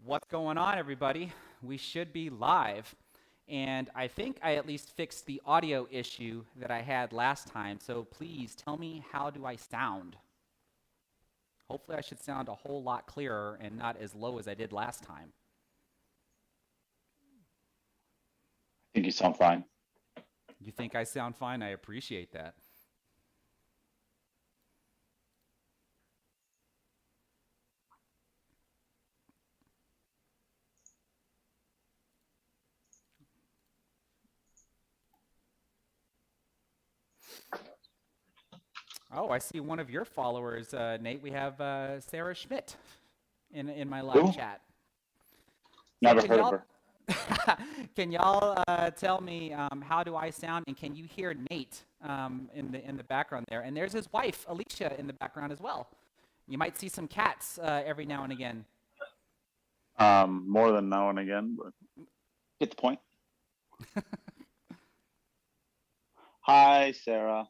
What's going on, everybody? We should be live. And I think I at least fixed the audio issue that I had last time. So please tell me, how do I sound? Hopefully I should sound a whole lot clearer and not as low as I did last time. I think you sound fine. You think I sound fine? I appreciate that. Oh, I see one of your followers, Nate. We have Sarah Schmidt in my live chat. Never heard of her. Can y'all tell me how do I sound, and can you hear Nate in the background there? And there's his wife, Alicia, in the background as well. You might see some cats every now and again. More than now and again, but get the point. Hi, Sarah.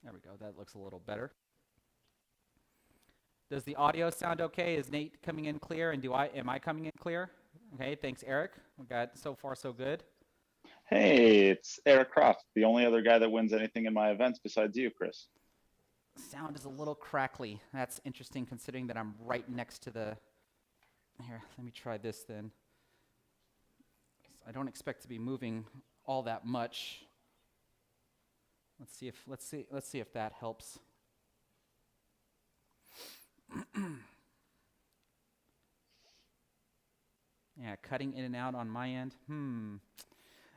There we go. That looks a little better. Does the audio sound okay? Is Nate coming in clear? And am I coming in clear? Okay, thanks, Eric. We got so far so good. Hey, it's Eric Croft, the only other guy that wins anything in my events besides you, Chris. Sound is a little crackly. That's interesting considering that I'm right next to the... Here, let me try this then. I don't expect to be moving all that much. Let's see if that helps. Yeah, cutting in and out on my end.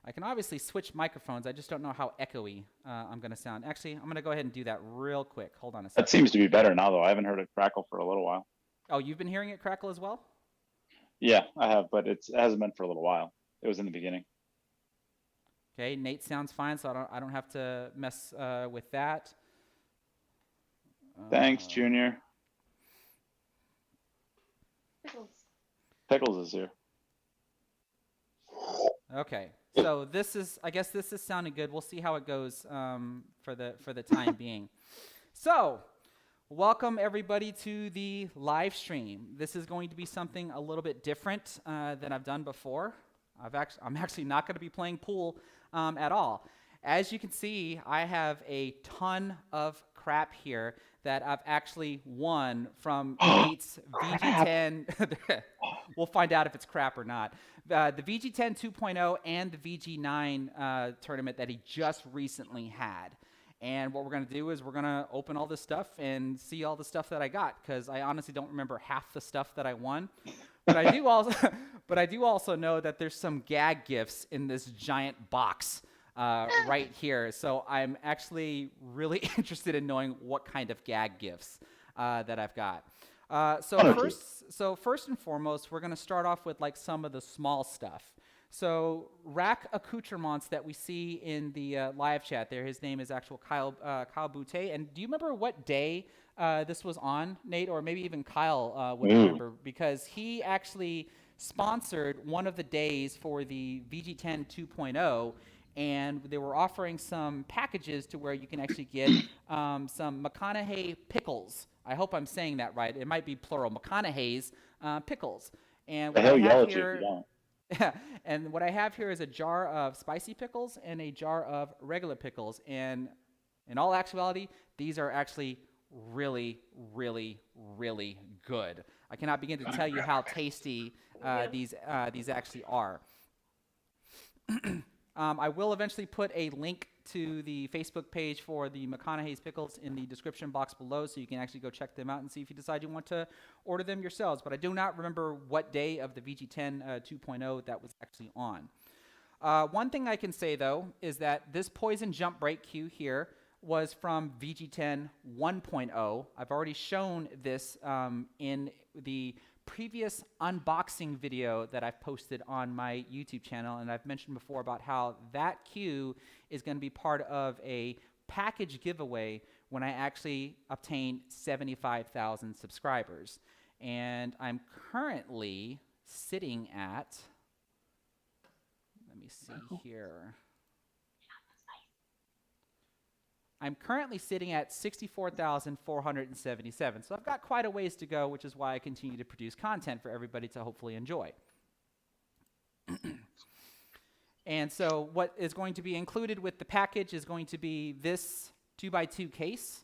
I can obviously switch microphones. I just don't know how echoey I'm going to sound. Actually, I'm going to go ahead and do that real quick. Hold on a second. That seems to be better now, though. I haven't heard it crackle for a little while. Oh, you've been hearing it crackle as well? Yeah, I have, but it hasn't been for a little while. It was in the beginning. Okay, Nate sounds fine, so I don't have to mess with that. Thanks, Junior. Pickles is here. Okay, so I guess this is sounding good. We'll see how it goes for the time being. So, welcome everybody to the live stream. This is going to be something a little bit different than I've done before. I'm actually not going to be playing pool at all. As you can see, I have a ton of crap here that I've actually won from Nate's VG10. We'll find out if it's crap or not. The VG10 2.0 and the VG9 tournament that he just recently had. And what we're going to do is we're going to open all this stuff and see all the stuff that I got, because I honestly don't remember half the stuff that I won. But I do also know that there's some gag gifts in this giant box right here. So I'm actually really interested in knowing what kind of gag gifts that I've got. So first and foremost, we're going to start off with like some of the small stuff. So rack accoutrements that we see in the live chat there, his name is actual Kyle Boutte. And do you remember what day this was on, Nate? Or maybe even Kyle would remember, because he actually sponsored one of the days for the VG10 2.0, and they were offering some packages to where you can actually get some McConnaughy Pickles. I hope I'm saying that right. It might be plural, McConaughey's Pickles. And what I have here... And what I have here is a jar of spicy pickles and a jar of regular pickles. And in all actuality, these are actually really, really, really good. I cannot begin to tell you how tasty these actually are. I will eventually put a link to the Facebook page for the McConaughey's Pickles in the description box below, so you can actually go check them out and see if you decide you want to order them yourselves. But I do not remember what day of the VG10 2.0 that was actually on. One thing I can say, though, is that this Poison Jump Break cue here was from VG10 1.0. I've already shown this in the previous unboxing video that I've posted on my YouTube channel, and I've mentioned before about how that cue is going to be part of a package giveaway when I actually obtain 75,000 subscribers. And I'm currently sitting at, let me see here. I'm currently sitting at 64,477. So I've got quite a ways to go, which is why I continue to produce content for everybody to hopefully enjoy. And so what is going to be included with the package is going to be this 2x2 case.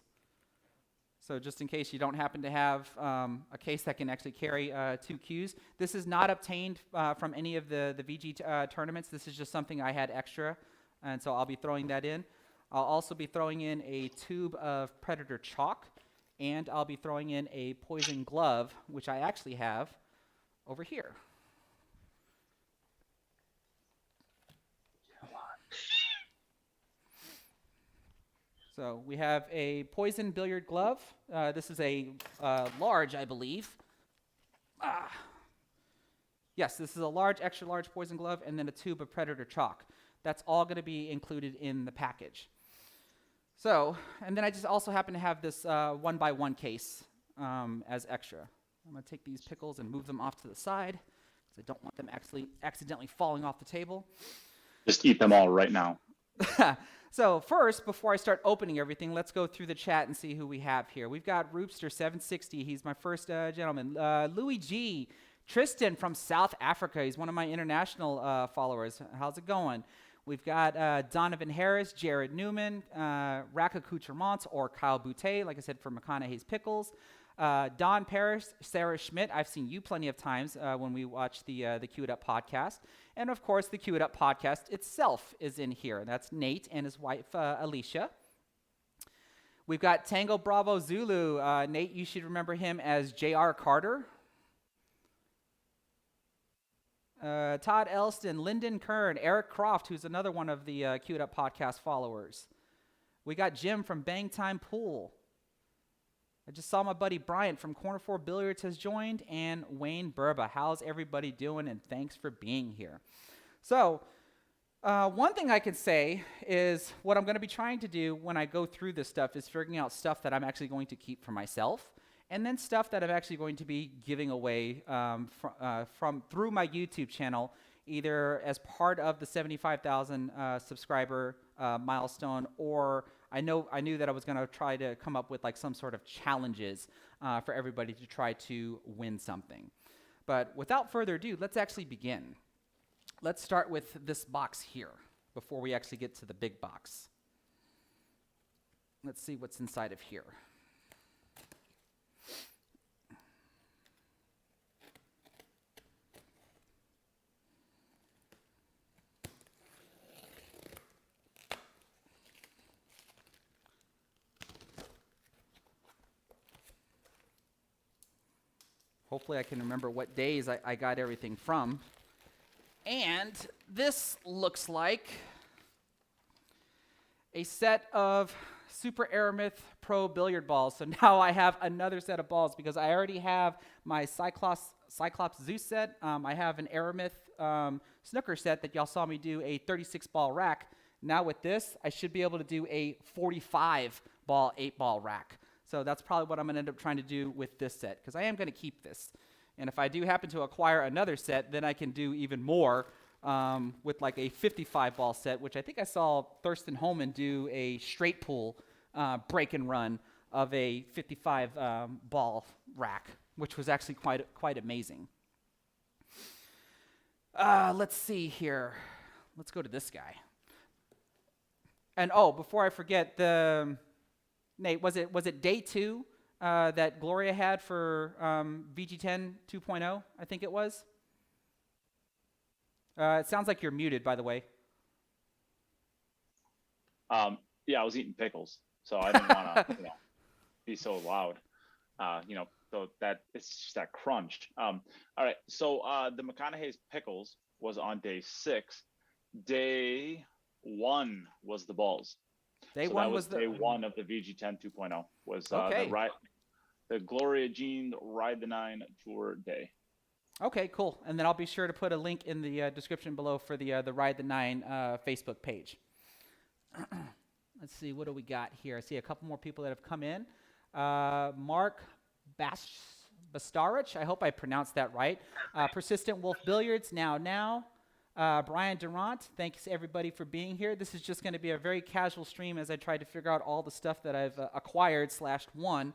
So just in case you don't happen to have a case that can actually carry 2 cues. This is not obtained from any of the VG tournaments. This is just something I had extra, and so I'll be throwing that in. I'll also be throwing in a tube of Predator chalk, and I'll be throwing in a Poison glove, which I actually have over here. So we have a Poison billiard glove. This is a large, I believe. Yes, this is a large, extra large Poison glove, and then a tube of Predator chalk. That's all going to be included in the package. So, and then I just also happen to have this 1x1 case as extra. I'm going to take these pickles and move them off to the side because I don't want them actually accidentally falling off the table. Just eat them all right now. So first, before I start opening everything, let's go through the chat and see who we have here. We've got Roopster760. He's my first gentleman. Louis G. Tristan from South Africa. He's one of my international followers. How's it going? We've got Donovan Harris, Jared Newman, Raka Couturemont, or Kyle Boutte, like I said, for McConaughey's Pickles. Don Parrish, Sarah Schmidt. I've seen you plenty of times when we watch the It Up podcast. And, of course, the It Up podcast itself is in here. That's Nate and his wife, Alicia. We've got Tango Bravo Zulu. Nate, you should remember him as J.R. Carter. Todd Elston, Lyndon Kern, Eric Croft, who's another one of the It Up podcast followers. We got Jim from Bang Time Pool. I just saw my buddy Bryant from Corner 4 Billiards has joined, and Wayne Burba. How's everybody doing? And thanks for being here. So, one thing I can say is what I'm going to be trying to do when I go through this stuff is figuring out stuff that I'm actually going to keep for myself, and then stuff that I'm actually going to be giving away through my YouTube channel, either as part of the 75,000 subscriber milestone, or I knew that I was going to try to come up with like some sort of challenges for everybody to try to win something. But without further ado, let's actually begin. Let's start with this box here before we actually get to the big box. Let's see what's inside of here. Hopefully I can remember what days I got everything from. And this looks like a set of Super Aramith Pro billiard balls. So now I have another set of balls because I already have my Cyclops Zeus set. I have an Aramith snooker set that y'all saw me do a 36-ball rack. Now with this, I should be able to do a 45-ball, 8-ball rack. So that's probably what I'm going to end up trying to do with this set, because I am going to keep this. And if I do happen to acquire another set, then I can do even more with like a 55-ball set, which I think I saw Thurston Holman do a straight pool break and run of a 55-ball rack, which was actually quite amazing. Let's see here. Let's go to this guy. And before I forget, Nate, was it day 2 that Gloria had for VG10 2.0? I think it was. It sounds like you're muted, by the way. Yeah, I was eating pickles, so I didn't want to, be so loud. So that it's just that crunch. All right, so the McConaughey's Pickles was on day 6. Day 1 was the balls. Day so 1 that was day 1 of the VG10 2.0 was the Gloria Jean Ride the 9 tour day. Okay, cool. And then I'll be sure to put a link in the description below for the Ride the 9 Facebook page. Let's see, what do we got here? I see a couple more people that have come in. Mark Bastarich, I hope I pronounced that right. Persistent Wolf Billiards, now. Brian Durant, thanks everybody for being here. This is just going to be a very casual stream as I try to figure out all the stuff that I've acquired / won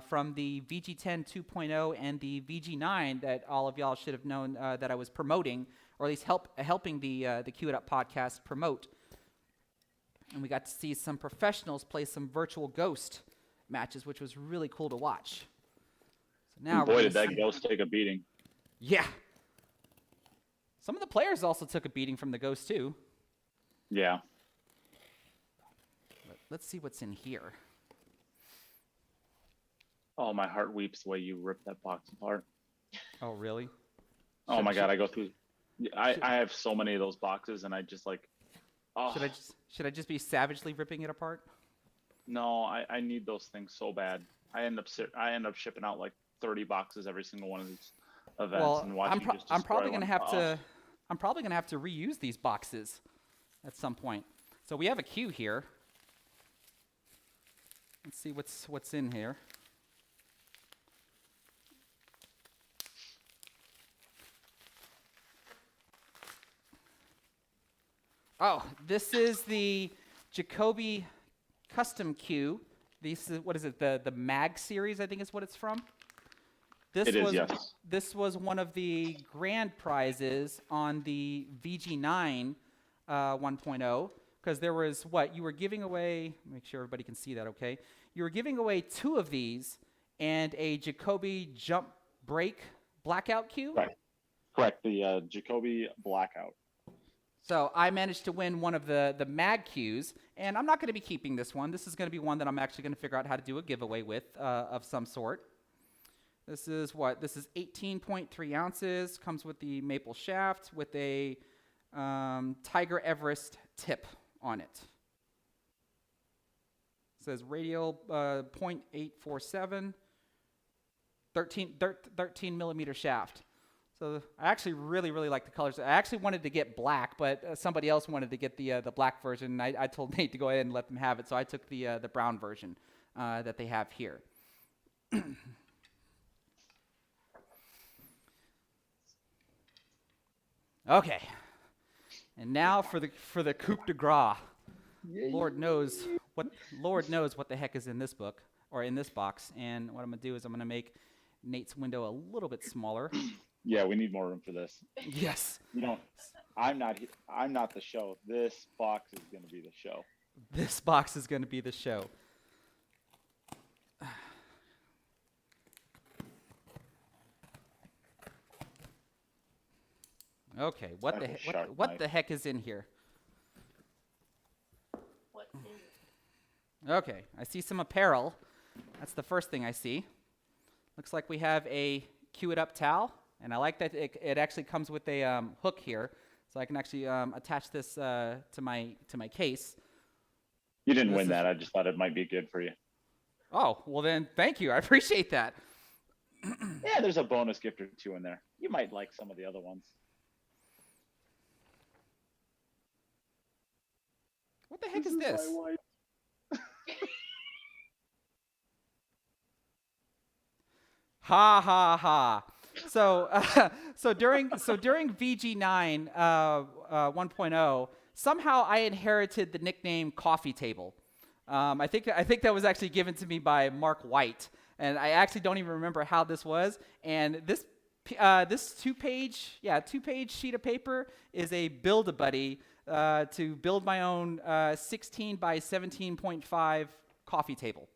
from the VG10 2.0 and the VG9 that all of y'all should have known that I was promoting, or at least helping the It Up podcast promote. And we got to see some professionals play some virtual Ghost matches, which was really cool to watch. So now, boy, did that Ghost take a beating. Yeah. Some of the players also took a beating from the Ghost too. Yeah. Let's see what's in here. Oh, my heart weeps the way you ripped that box apart. Oh, really? Oh my God, I go through. I have so many of those boxes, and I just like. Oh. Should I just be savagely ripping it apart? No, I need those things so bad. I end up shipping out like 30 boxes every single one of these events, and watching I'm probably gonna have to reuse these boxes at some point. So we have a queue here. Let's see what's in here. Oh, this is the Jacoby custom queue. This is, what is it? The Mag series, I think is what it's from. Yes. This was one of the grand prizes on the VG9 1.0, because there was you were giving away. Make sure everybody can see that. Okay, you were giving away 2 of these and a Jacoby jump break blackout queue. Right. Correct. The Jacoby blackout. So I managed to win one of the mag cues, and I'm not going to be keeping this one. This is going to be one that I'm actually going to figure out how to do a giveaway with of some sort. This is what? This is 18.3 ounces, comes with the maple shaft with a Tiger Everest tip on it. It says radial 0.847, 13 millimeter shaft. So I actually really like the colors. I actually wanted to get black, but somebody else wanted to get the black version. And I told Nate to go ahead and let them have it, so I took the brown version that they have here. Okay, and now for the coup de grace. Lord knows what the heck is in this book or in this box. And what I'm gonna do is I'm gonna make Nate's window a little bit smaller. Yeah, we need more room for this. Yes. I'm not the show. This box is going to be the show. This box is going to be the show. Okay, what the heck is in here? What is it? Okay, I see some apparel. That's the first thing I see. Looks like we have a It Up towel. And I like that it actually comes with a hook here, so I can actually attach this to my case. You didn't win that. I just thought it might be good for you. Oh, well then, thank you. I appreciate that. Yeah, there's a bonus gift or 2 in there. You might like some of the other ones. What the heck is this? Ha ha ha. So during VG9 1.0, somehow I inherited the nickname Coffee Table. I think that was actually given to me by Mark White, and I actually don't even remember how this was. And this 2-page sheet of paper is a Build-A-Buddy to build my own 16 by 17.5 coffee table.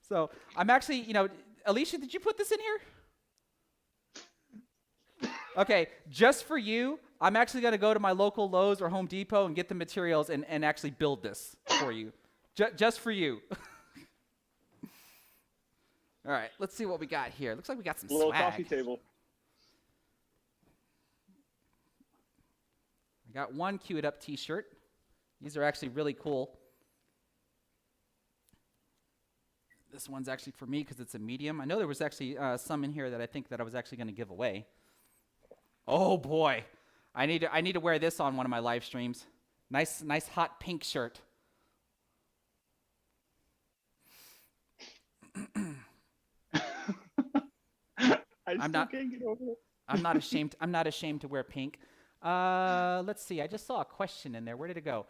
So I'm actually, Alicia, did you put this in here? Okay, just for you, I'm actually going to go to my local Lowe's or Home Depot and get the materials and actually build this for you. Just for you. All right, let's see what we got here. Looks like we got some little swag. coffee table. I got one It Up t-shirt. These are actually really cool. This one's actually for me because it's a medium. I know there was actually some in here that I think that I was actually going to give away. Oh boy, I need to wear this on one of my live streams. Nice hot pink shirt. I still can't get over it. I'm not ashamed. I'm not ashamed to wear pink. Let's see. I just saw a question in there. Where did it go?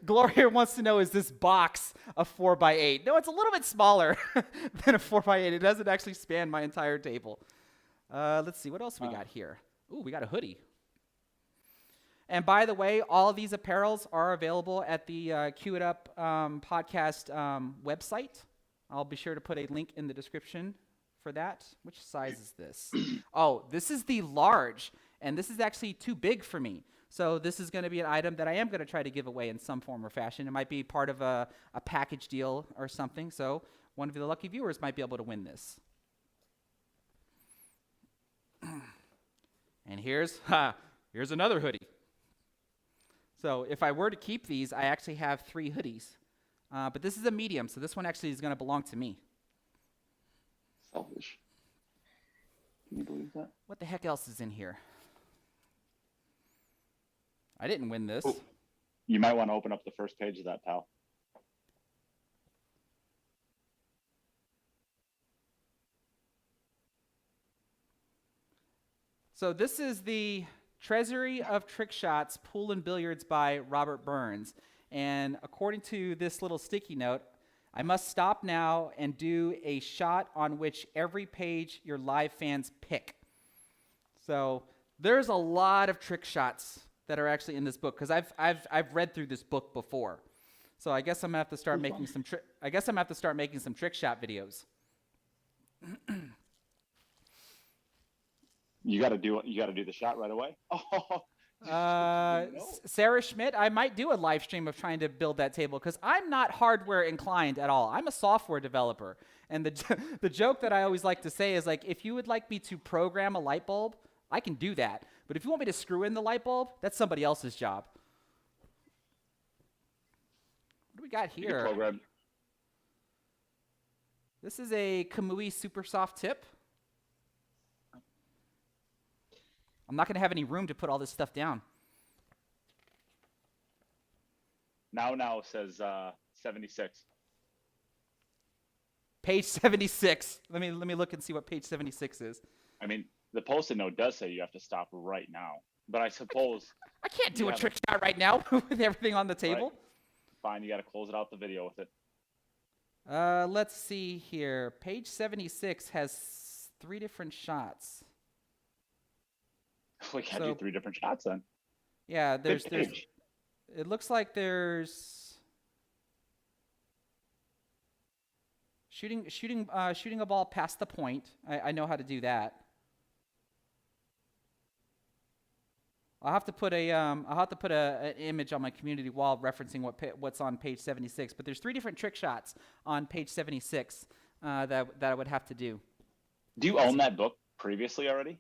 Gloria wants to know, is this box a 4x8? No, it's a little bit smaller than a 4x8. It doesn't actually span my entire table. Let's see. What else we got here? Ooh, we got a hoodie. And by the way, all of these apparels are available at the Cue It Up podcast website. I'll be sure to put a link in the description for that. Which size is this? Oh, this is the large, and this is actually too big for me. So this is going to be an item that I am going to try to give away in some form or fashion. It might be part of a package deal or something. So one of the lucky viewers might be able to win this. And here's another hoodie. So if I were to keep these, I actually have 3 hoodies. But this is a medium, so this one actually is going to belong to me. Selfish. Can you believe that? What the heck else is in here? I didn't win this. Ooh. You might want to open up the first page of that, pal. So this is the Treasury of Trick Shots Pool and Billiards by Robert Burns. And according to this little sticky note, I must stop now and do a shot on which every page your live fans pick. So there's a lot of trick shots that are actually in this book, because I've read through this book before. So I guess I'm gonna have to start making some trick shot videos. You got to do the shot right away. Sarah Schmidt, I might do a live stream of trying to build that table, because I'm not hardware inclined at all. I'm a software developer. And the joke that I always like to say is, like, if you would like me to program a light bulb, I can do that. But if you want me to screw in the light bulb, that's somebody else's job. What do we got here? This is a Kamui Super Soft Tip. I'm not going to have any room to put all this stuff down. Now says 76. Page 76. Let me look and see what page 76 is. I mean, the Post-it note does say you have to stop right now, but I suppose I can't do a trick shot right now with everything on the table. Right. Fine, you got to close it out the video with it. Let's see here. Page 76 has 3 different shots. We got to do 3 different shots then. Yeah, there's it looks like there's shooting a ball past the point. I know how to do that. I'll have to put an image on my community wall referencing what's on page 76. But there's 3 different trick shots on page 76 that I would have to do. Do you own that book previously already?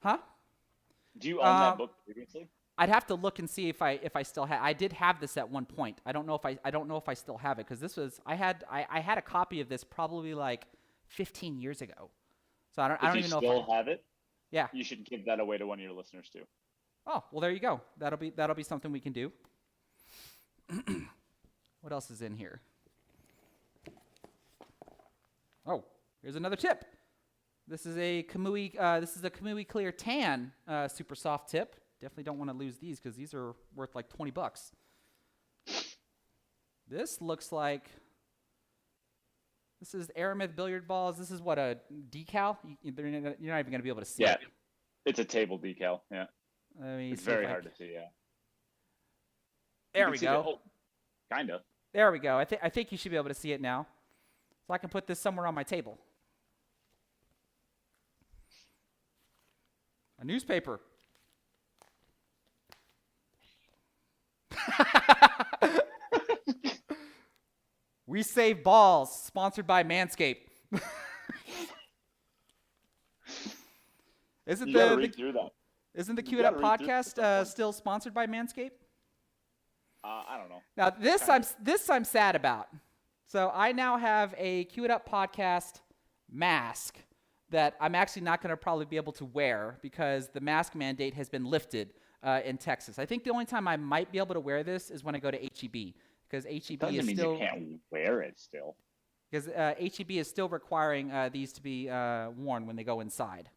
Huh? Do you own that book previously? I'd have to look and see if I still have. I did have this at one point. I don't know if I still have it, because this was I had a copy of this probably like 15 years ago. So I don't even know if you still have it. Yeah. You should give that away to one of your listeners too. Oh, well, there you go. That'll be something we can do. What else is in here? Oh, here's another tip. This is a Kamui Clear Tan super soft tip. Definitely don't want to lose these, because these are worth like $20. This looks like this is Aramith billiard balls. This is what, a decal? You're not even going to be able to see it. It's a table decal. Yeah. It's very hard to see. Yeah. There we go. Kind of. There we go. I think you should be able to see it now. So I can put this somewhere on my table. A newspaper. We Save Balls, sponsored by Manscaped. Isn't the Cue It Up podcast still sponsored by Manscaped? I don't know. Now this I'm sad about. So I now have a Cue It Up podcast mask that I'm actually not going to probably be able to wear, because the mask mandate has been lifted in Texas. I think the only time I might be able to wear this is when I go to HEB, because HEB doesn't is mean still. You can't wear it still. because HEB is still requiring these to be worn when they go inside.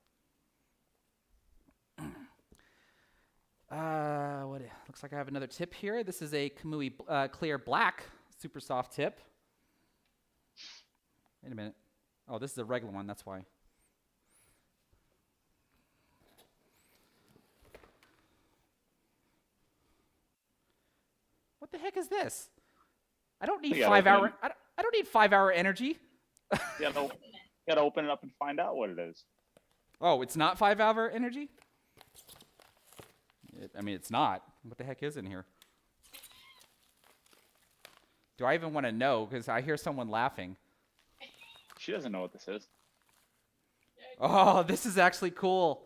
Looks like I have another tip here. This is a Kamui clear black super soft tip. Wait a minute. Oh, this is a regular one. That's why. What the heck is this? I don't need 5 hour. I don't need 5 hour energy. You gotta open it up and find out what it is. Oh, it's not 5 hour energy? I mean, it's not. What the heck is in here? Do I even want to know? Because I hear someone laughing. She doesn't know what this is. Oh, this is actually cool.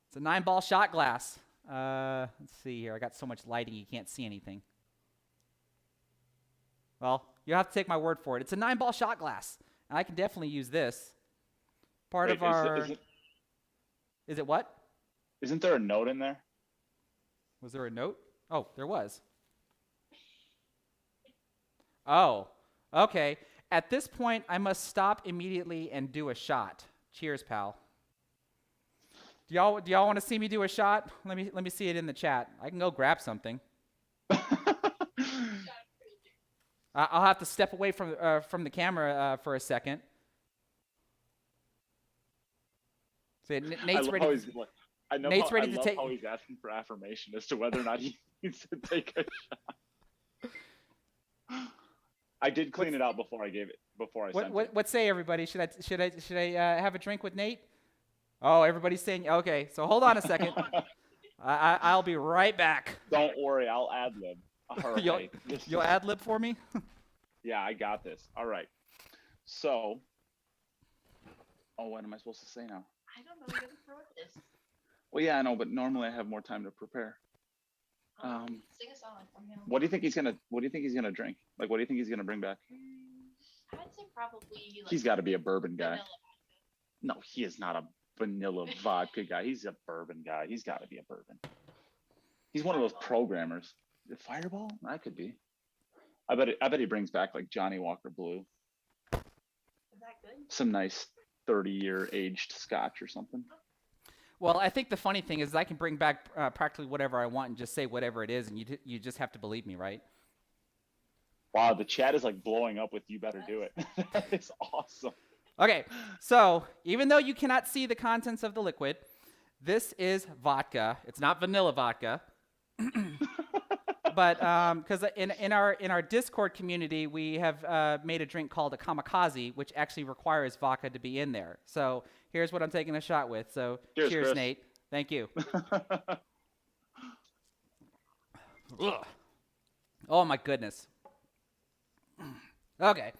It's a 9-ball shot glass. Let's see here. I got so much lighting you can't see anything. Well, you have to take my word for it. It's a 9-ball shot glass. And I can definitely use this. Part of our... Is it what? Isn't there a note in there? Was there a note? Oh, there was. Oh, okay. At this point, I must stop immediately and do a shot. Cheers, pal. Do y'all want to see me do a shot? Let me see it in the chat. I can go grab something. I'll have to step away from the camera for a second. So Nate's ready. Nate's ready to take. How he's asking for affirmation as to whether or not he needs to take a shot. I did clean it out before I gave it. What say everybody? Should I have a drink with Nate? Oh, everybody's saying okay. So hold on a second. I'll be right back. Don't worry, I'll ad lib. All right. You'll ad lib for me? Yeah, I got this. All right. So, what am I supposed to say now? I don't know. You never wrote this. Well, yeah, I know, but normally I have more time to prepare. Sing a song from him. What do you think he's gonna drink? Like, what do you think he's gonna bring back? I'd say probably. He's got to be a bourbon guy. Vanilla. No, he is not a vanilla vodka guy. He's a bourbon guy. He's got to be a bourbon. He's one of those programmers. The Fireball? That could be. I bet he brings back like Johnny Walker Blue. Is that good? Some nice 30-year aged scotch or something. Well, I think the funny thing is I can bring back practically whatever I want and just say whatever it is, and you just have to believe me, right? Wow, the chat is like blowing up with "You better do it." That is awesome. Okay, so even though you cannot see the contents of the liquid, this is vodka. It's not vanilla vodka. But because in our Discord community, we have made a drink called a kamikaze, which actually requires vodka to be in there. So here's what I'm taking a shot with. So cheers Nate. Thank you. Oh my goodness. Okay.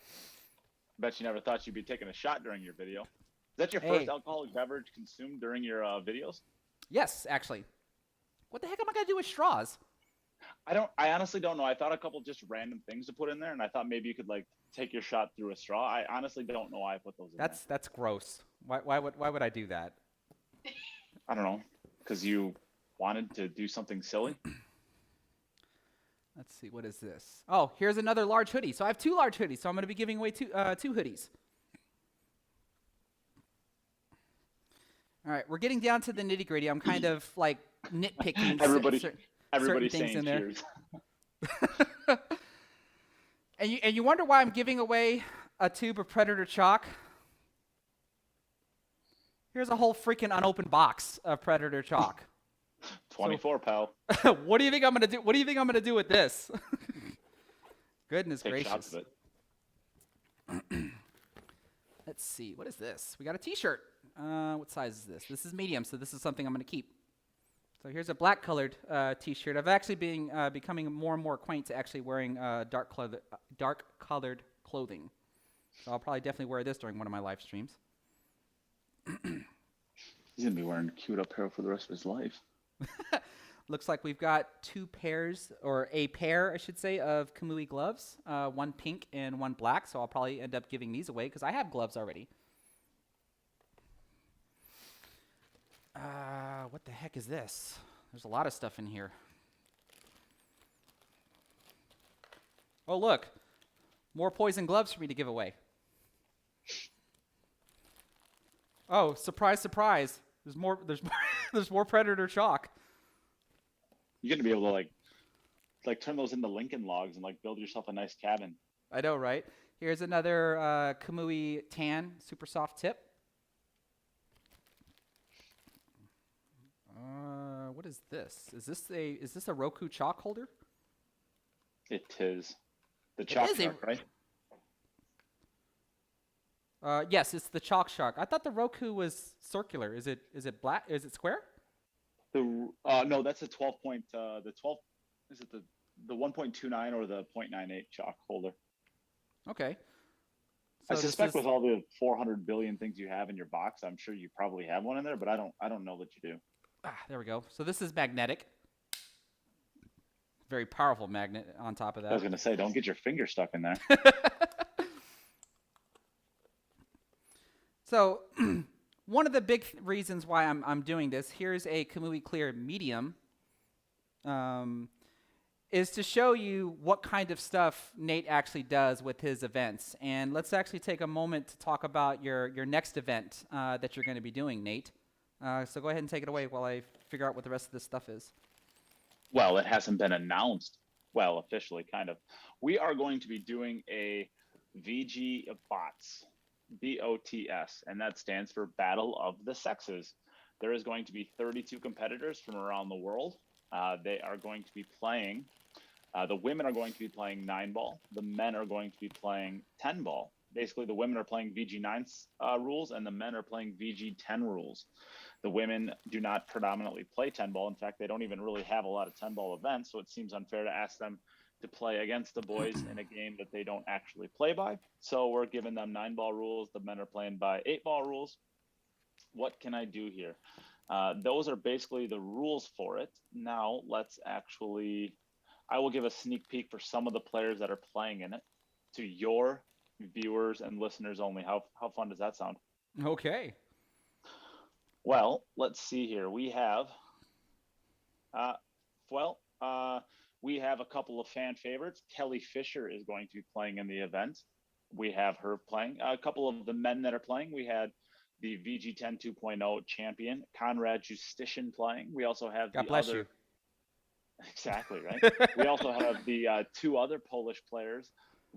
Bet you never thought you'd be taking a shot during your video. Is that your first alcoholic beverage consumed during your videos? Yes, actually. What the heck am I gonna do with straws? I honestly don't know. I thought a couple just random things to put in there, and I thought maybe you could like take your shot through a straw. I honestly don't know why I put those in there. That's gross. Why would I do that? I don't know. Because you wanted to do something silly? Let's see, what is this? Oh, here's another large hoodie. So I have 2 large hoodies, so I'm going to be giving away two hoodies. All right, we're getting down to the nitty-gritty. I'm kind of like nitpicking Everybody's certain things saying in there. cheers. And you wonder why I'm giving away a tube of Predator chalk? Here's a whole freaking unopened box of Predator chalk. 24, pal. What do you think I'm gonna do? What do you think I'm gonna do with this? Goodness Take gracious. shots of it. Let's see. What is this? We got a T-shirt. What size is this? This is medium, so this is something I'm gonna keep. So here's a black colored T-shirt. I've actually been becoming more and more acquainted to actually wearing dark colored clothing. So I'll probably definitely wear this during one of my live streams. He's gonna be wearing cute apparel for the rest of his life. Looks like we've got 2 pairs, or a pair, I should say, of Kamui gloves. 1 pink and 1 black. So I'll probably end up giving these away because I have gloves already. What the heck is this? There's a lot of stuff in here. Oh, look. More poison gloves for me to give away. Oh, surprise, surprise. There's more there's more predator chalk. You're gonna be able to like turn those into Lincoln logs and like build yourself a nice cabin. I know, right? Here's another Kamui tan super soft tip. What is this? Is this a Roku chalk holder? It is the chalk shark, right? Yes, it's the chalk shark. I thought the Roku was circular. Is it black? Is it square? No, that's a 12 point. The 12 is it the 1.29 or the 0.98 chalk holder? Okay. So I suspect with all the 400 billion things you have in your box, I'm sure you probably have one in there, but I don't know that you do. There we go. So this is magnetic. Very powerful magnet on top of that. I was gonna say, don't get your finger stuck in there. So one of the big reasons why I'm doing this, here's a Kamui Clear medium, is to show you what kind of stuff Neight actually does with his events. And let's actually take a moment to talk about your next event that you're going to be doing, Neight. So go ahead and take it away while I figure out what the rest of this stuff is. Well, it hasn't been announced. Well, officially, kind of. We are going to be doing a VG bots. BOTS, and that stands for Battle of the Sexes. There is going to be 32 competitors from around the world. They are going to be playing, the women are going to be playing 9-ball. The men are going to be playing 10-ball. Basically, the women are playing VG9 rules, and the men are playing VG10 rules. The women do not predominantly play 10-ball. In fact, they don't even really have a lot of 10-ball events, so it seems unfair to ask them to play against the boys in a game that they don't actually play by. So we're giving them 9-ball rules. The men are playing by 8-ball rules. What can I do here? Those are basically the rules for it. Now let's actually, I will give a sneak peek for some of the players that are playing in it to your viewers and listeners only. How fun does that sound? Okay. Well, let's see here. We have, we have a couple of fan favorites. Kelly Fisher is going to be playing in the event. We have her playing. A couple of the men that are playing, we had the VG10 2.0 champion, Konrad Justitian, playing. We also have God bless you. Exactly, right? We also have the two other Polish players,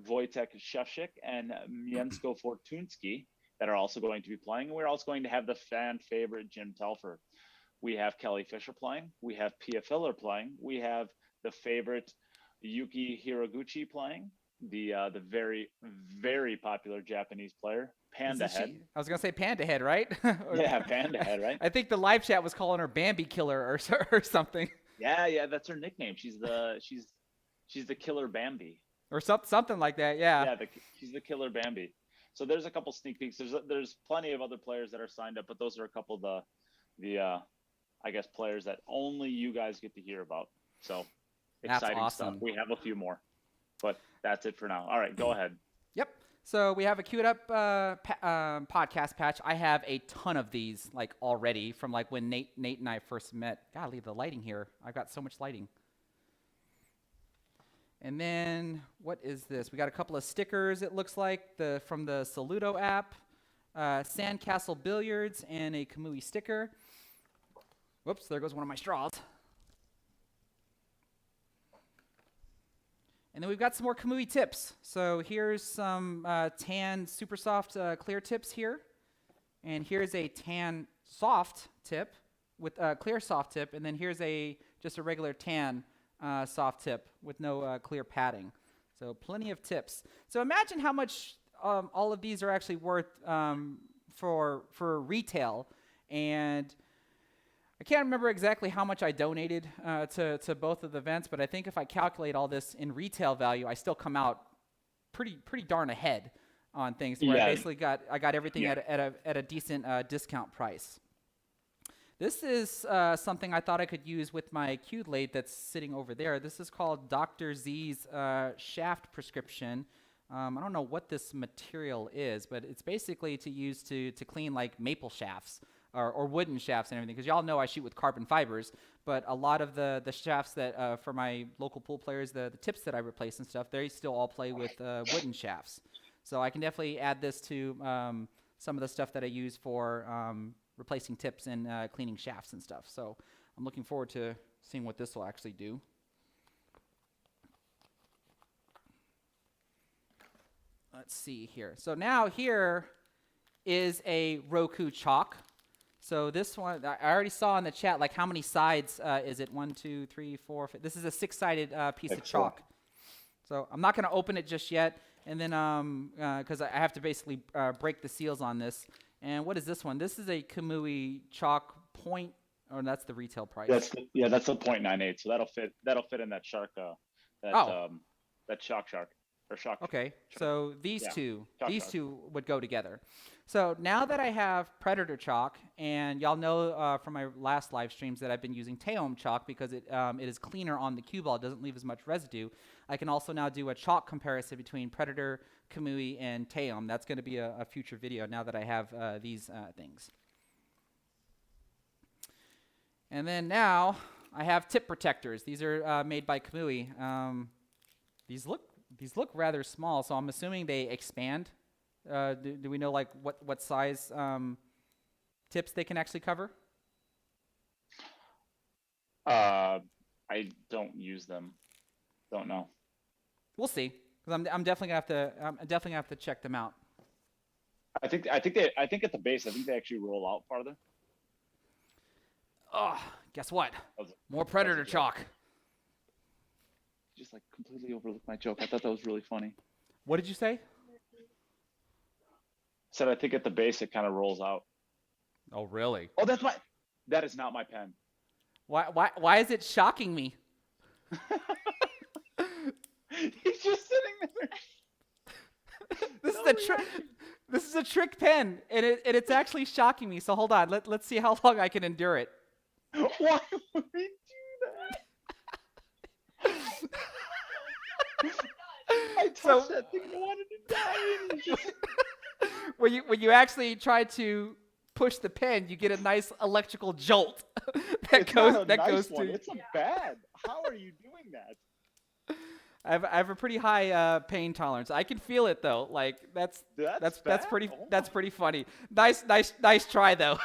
Wojtek Szewczyk and Mięsko Fortunski, that are also going to be playing. And we're also going to have the fan favorite, Jim Telfer. We have Kelly Fisher playing. We have Pia Filler playing. We have the favorite Yuki Hiraguchi playing, the very, very popular Japanese player, Panda Head. I was going to say Panda Head, right? Yeah, Panda Head, right? I think the live chat was calling her Bambi Killer or something. Yeah, that's her nickname. She's the Killer Bambi. Or something like that, yeah. Yeah, she's the Killer Bambi. So there's a couple sneak peeks. There's plenty of other players that are signed up, but those are a couple of the I guess players that only you guys get to hear about. So exciting awesome stuff. We have a few more, but that's it for now. All right, go ahead. Yep. So we have a queued up podcast patch. I have a ton of these like already from like when Neight and I first met. Golly, the lighting here. I've got so much lighting. And then what is this? We got a couple of stickers, it looks like, from the Saludo app, Sandcastle Billiards, and a Kamui sticker. Whoops, there goes one of my straws. And then we've got some more Kamui tips. So here's some tan super soft clear tips here. And here's a tan soft tip with clear soft tip. And then here's just a regular tan soft tip with no clear padding. So plenty of tips. So imagine how much all of these are actually worth for retail. And I can't remember exactly how much I donated to both of the events, but I think if I calculate all this in retail value, I still come out pretty darn ahead on things. Where I basically got everything at a decent discount price. This is something I thought I could use with my cue lathe that's sitting over there. This is called Dr. Z's shaft prescription. I don't know what this material is, but it's basically to use to clean like maple shafts. or wooden shafts and everything, because y'all know I shoot with carbon fibers, but a lot of the shafts that for my local pool players, the tips that I replace and stuff, they still all play with wooden shafts. So I can definitely add this to some of the stuff that I use for replacing tips and cleaning shafts and stuff. So I'm looking forward to seeing what this will actually do. Let's see here. So now here is a Roku chalk. So this one, I already saw in the chat, like how many sides is it? 1, 2, 3, 4, 5. This is a 6-sided piece of chalk. So I'm not going to open it just yet. And then, because I have to basically break the seals on this. And what is this one? This is a Kamui chalk point, or that's the retail price. That's the 0.98. So that'll fit in that shark, that shock shark. Or shock. Okay, so these two shark. would go together. So now that I have Predator chalk, and y'all know from my last live streams that I've been using Teom chalk because it is cleaner on the cue ball, it doesn't leave as much residue. I can also now do a chalk comparison between Predator, Kamui, and Teom. That's going to be a future video now that I have these things. And then now I have tip protectors. These are made by Kamui. These look rather small, so I'm assuming they expand. Do we know like what size tips they can actually cover? I don't use them. Don't know. We'll see. Because I'm definitely gonna have to check them out. I think at the base, I think they actually roll out farther. Oh, guess what? More Predator chalk. Just like completely overlooked my joke. I thought that was really funny. What did you say? Said I think at the base it kind of rolls out. Oh, really? Oh, that is not my pen. Why is it shocking me? He's just sitting there. This is a trick pen, and it's actually shocking me. So hold on, let's see how long I can endure it. Why would we do that? I touched that thing and wanted to die. And just... when you actually try to push the pen, you get a nice electrical jolt that goes to. It's a bad. How are you doing that? I have a pretty high pain tolerance. I can feel it though. Like that's pretty funny. Nice try though.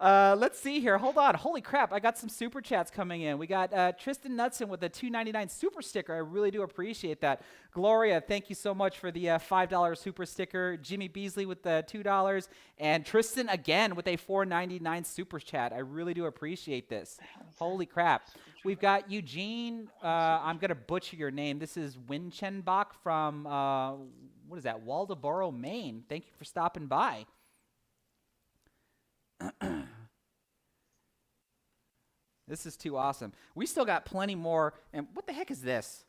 Let's see here. Hold on. Holy crap. I got some super chats coming in. We got Tristan Knudsen with the $2.99 super sticker. I really do appreciate that. Gloria, thank you so much for the $5 super sticker. Jimmy Beasley with the $2. And Tristan again with a $4.99 super chat. I really do appreciate this. Holy crap. We've got Eugene. I'm going to butcher your name. This is Winchenbach from, what is that? Waldoboro, Maine. Thank you for stopping by. This is too awesome. We still got plenty more. And what the heck is this?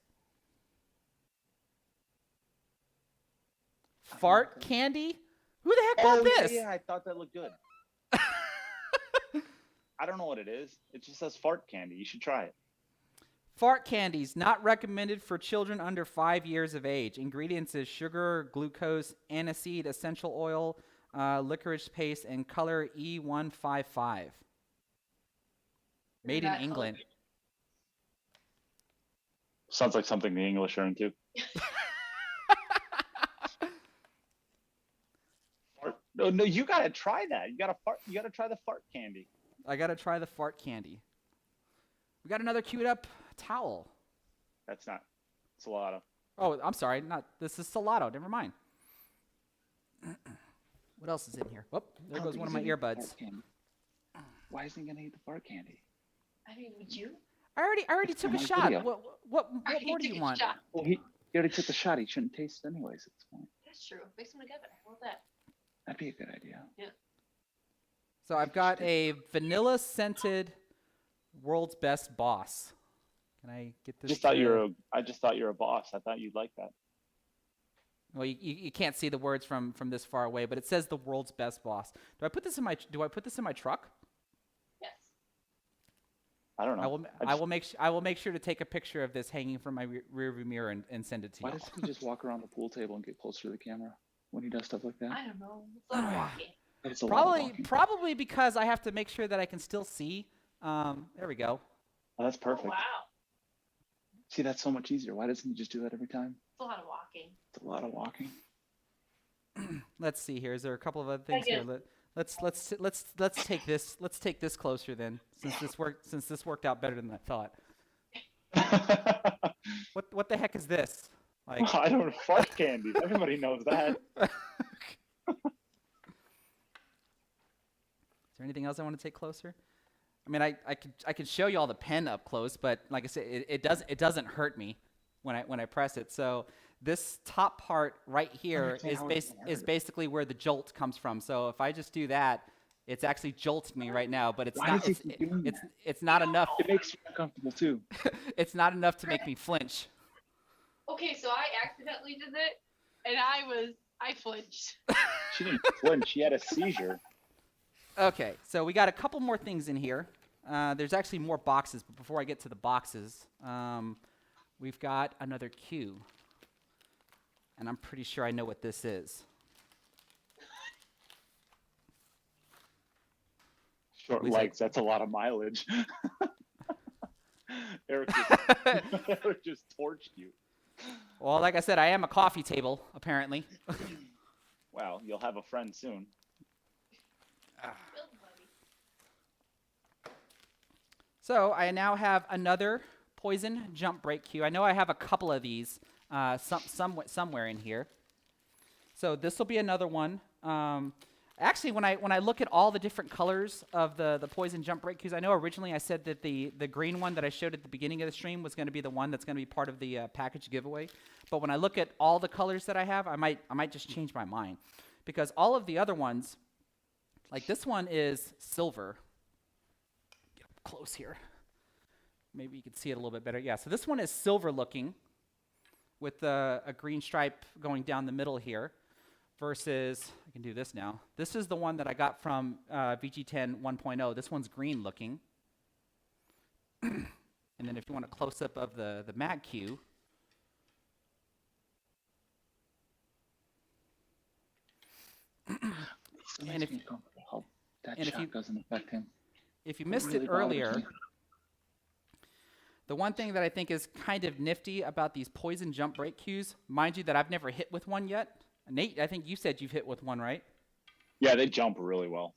Fart candy? Who the heck bought this? Yeah, I thought that looked good. I don't know what it is. It just says fart candy. You should try it. Fart candies, not recommended for children under 5 years of age. Ingredients is sugar, glucose, aniseed, essential oil, licorice paste, and color E155. Made in England. Sounds like something the English are into. No, you gotta try that. You gotta try the fart candy. I gotta try the fart candy. We got another queued up towel. That's not Salado. Oh, I'm sorry. This is Salado. Never mind. What else is in here? Whoop, there goes one of my earbuds. Why isn't he gonna eat the fart candy? I mean, would you? I already took a shot. What more do you want? Well, he already took the shot. He shouldn't taste it anyways at this point. That's true. Mix them together. How about that? That'd be a good idea. Yeah. So I've got a vanilla scented World's Best Boss. Can I get this? I just thought you were a boss. I thought you'd like that. Well, you can't see the words from this far away, but it says the World's Best Boss. Do I put this in my truck? Yes. I don't know. I will make sure to take a picture of this hanging from my rearview mirror and send it to you. Why doesn't he just walk around the pool table and get closer to the camera when he does stuff like that? I don't know. It's not rocky. It's a lot of walking. Probably because I have to make sure that I can still see. There we go. Oh, that's perfect. Oh, wow. See, that's so much easier. Why doesn't he just do that every time? It's a lot of walking. It's a lot of walking. Let's see here. Is there a couple of other things here? Let's take this. Let's take this closer then, since this worked out better than I thought. What the heck is this? Like, I don't know, fart candy. Everybody knows that. Is there anything else I want to take closer? I mean, I could show you all the pen up close, but like I said, it doesn't hurt me when I press it. So this top part right here is basically where the jolt comes from. So if I just do that, it's actually jolting me right now, but it's not enough. It makes you uncomfortable too. It's not enough to make me flinch. Okay, so I accidentally did it, and I flinched. She didn't flinch. She had a seizure. Okay, so we got a couple more things in here. There's actually more boxes, but before I get to the boxes, we've got another cue. And I'm pretty sure I know what this is. Short legs, that's a lot of mileage. Eric just torched you. Well, like I said, I am a coffee table, apparently. Well, you'll have a friend soon. So I now have another Poison jump break cue. I know I have a couple of these somewhere in here. So this will be another one. Actually, when I look at all the different colors of the Poison jump break cues, I know originally I said that the green one that I showed at the beginning of the stream was going to be the one that's going to be part of the package giveaway. But when I look at all the colors that I have, I might just change my mind, because all of the other ones, like this one is silver. Get up close here. Maybe you can see it a little bit better. Yeah, so this one is silver looking with a green stripe going down the middle here, versus, I can do this now. This is the one that I got from VG10 1.0. This one's green looking. And then if you want a close-up of the mag cue, and if shot doesn't affect him. If you missed it earlier, the one thing that I think is kind of nifty about these Poison jump break cues, mind you that I've never hit with one yet. Nate, I think you said you've hit with one, right? Yeah, they jump really well.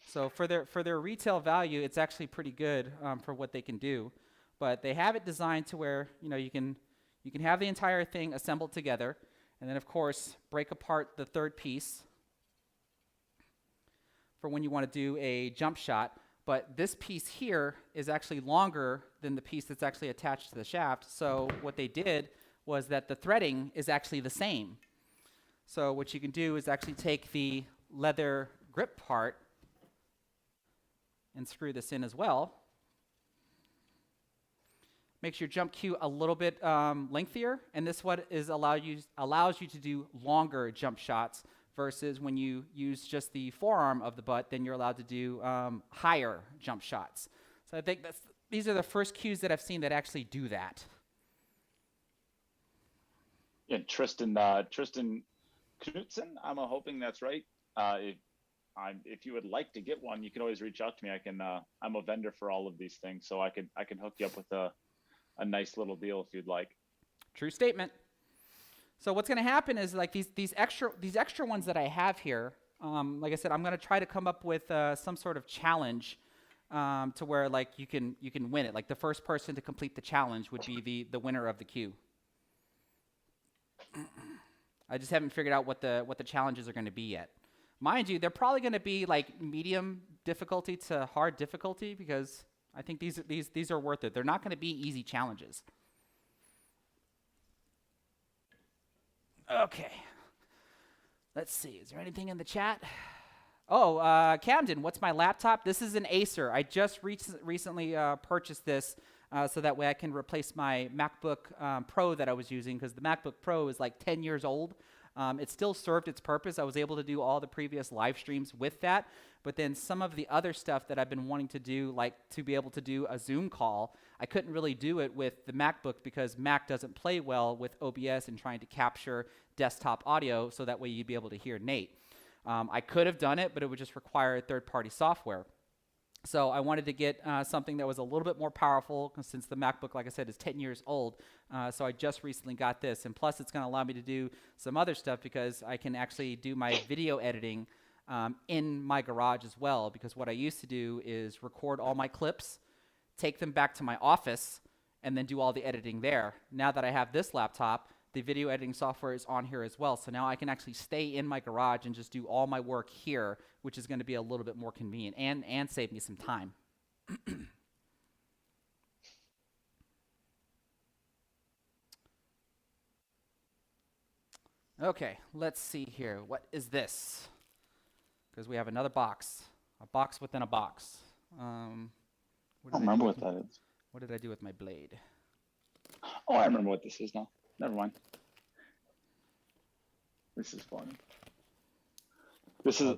So for their retail value, it's actually pretty good for what they can do. But they have it designed to where you can have the entire thing assembled together, and then of course break apart the third piece for when you want to do a jump shot. But this piece here is actually longer than the piece that's actually attached to the shaft. So what they did was that the threading is actually the same. So what you can do is actually take the leather grip part and screw this in as well. Makes your jump cue a little bit lengthier, and this allows you to do longer jump shots, versus when you use just the forearm of the butt, then you're allowed to do higher jump shots. So I think these are the first cues that I've seen that actually do that. Yeah, Tristan Knutson, I'm hoping that's right. If you would like to get one, you can always reach out to me. I'm a vendor for all of these things, so I can hook you up with a nice little deal if you'd like. True statement. So what's going to happen is, like, these extra ones that I have here, like I said, I'm going to try to come up with some sort of challenge to where, like, you can win it. Like, the first person to complete the challenge would be the winner of the cue. I just haven't figured out what the challenges are going to be yet. Mind you, they're probably going to be like medium difficulty to hard difficulty, because I think these are worth it. They're not going to be easy challenges. Okay. Let's see. Is there anything in the chat? Oh, Camden, what's my laptop? This is an Acer. I just recently purchased this so that way I can replace my MacBook Pro that I was using, because the MacBook Pro is like 10 years old. It still served its purpose. I was able to do all the previous live streams with that. But then some of the other stuff that I've been wanting to do, like to be able to do a Zoom call, I couldn't really do it with the MacBook, because Mac doesn't play well with OBS and trying to capture desktop audio, so that way you'd be able to hear Nate. I could have done it, but it would just require third-party software. So I wanted to get something that was a little bit more powerful, since the MacBook, like I said, is 10 years old. So I just recently got this. And plus, it's going to allow me to do some other stuff, because I can actually do my video editing in my garage as well. Because what I used to do is record all my clips, take them back to my office, and then do all the editing there. Now that I have this laptop, the video editing software is on here as well. So now I can actually stay in my garage and just do all my work here, which is going to be a little bit more convenient and save me some time. Okay, let's see here. What is this? Because we have another box. A box within a box. I don't remember what that is. What did I do with my blade? Oh, I remember what this is now. Never mind. This is funny. This is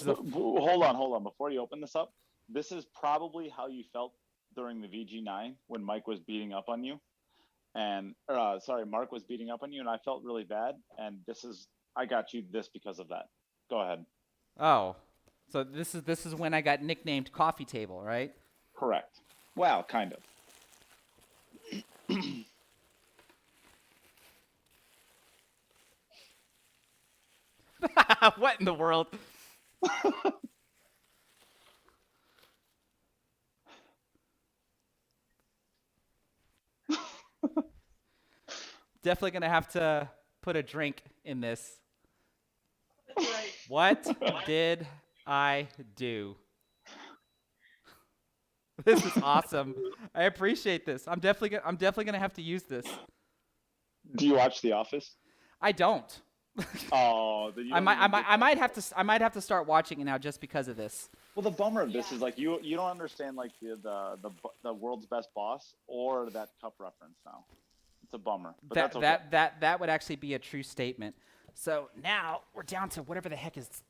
hold on. Before you open this up, this is probably how you felt during the VG9 when Mike was beating up on you, and Mark was beating up on you, and I felt really bad. And I got you this because of that. Go ahead. Oh, so this is when I got nicknamed Coffee Table, right? Correct. Well, kind of. What in the world? Definitely gonna have to put a drink in this. Right. What did I do? This is awesome. I appreciate this. I'm definitely gonna have to use this. Do you watch The Office? I don't. Oh, I might have to start watching it now just because of this. Well, the bummer of this is like you don't understand like the world's best boss or that cup reference now. It's a bummer. But that's okay. That would actually be a true statement. So now we're down to whatever the heck is.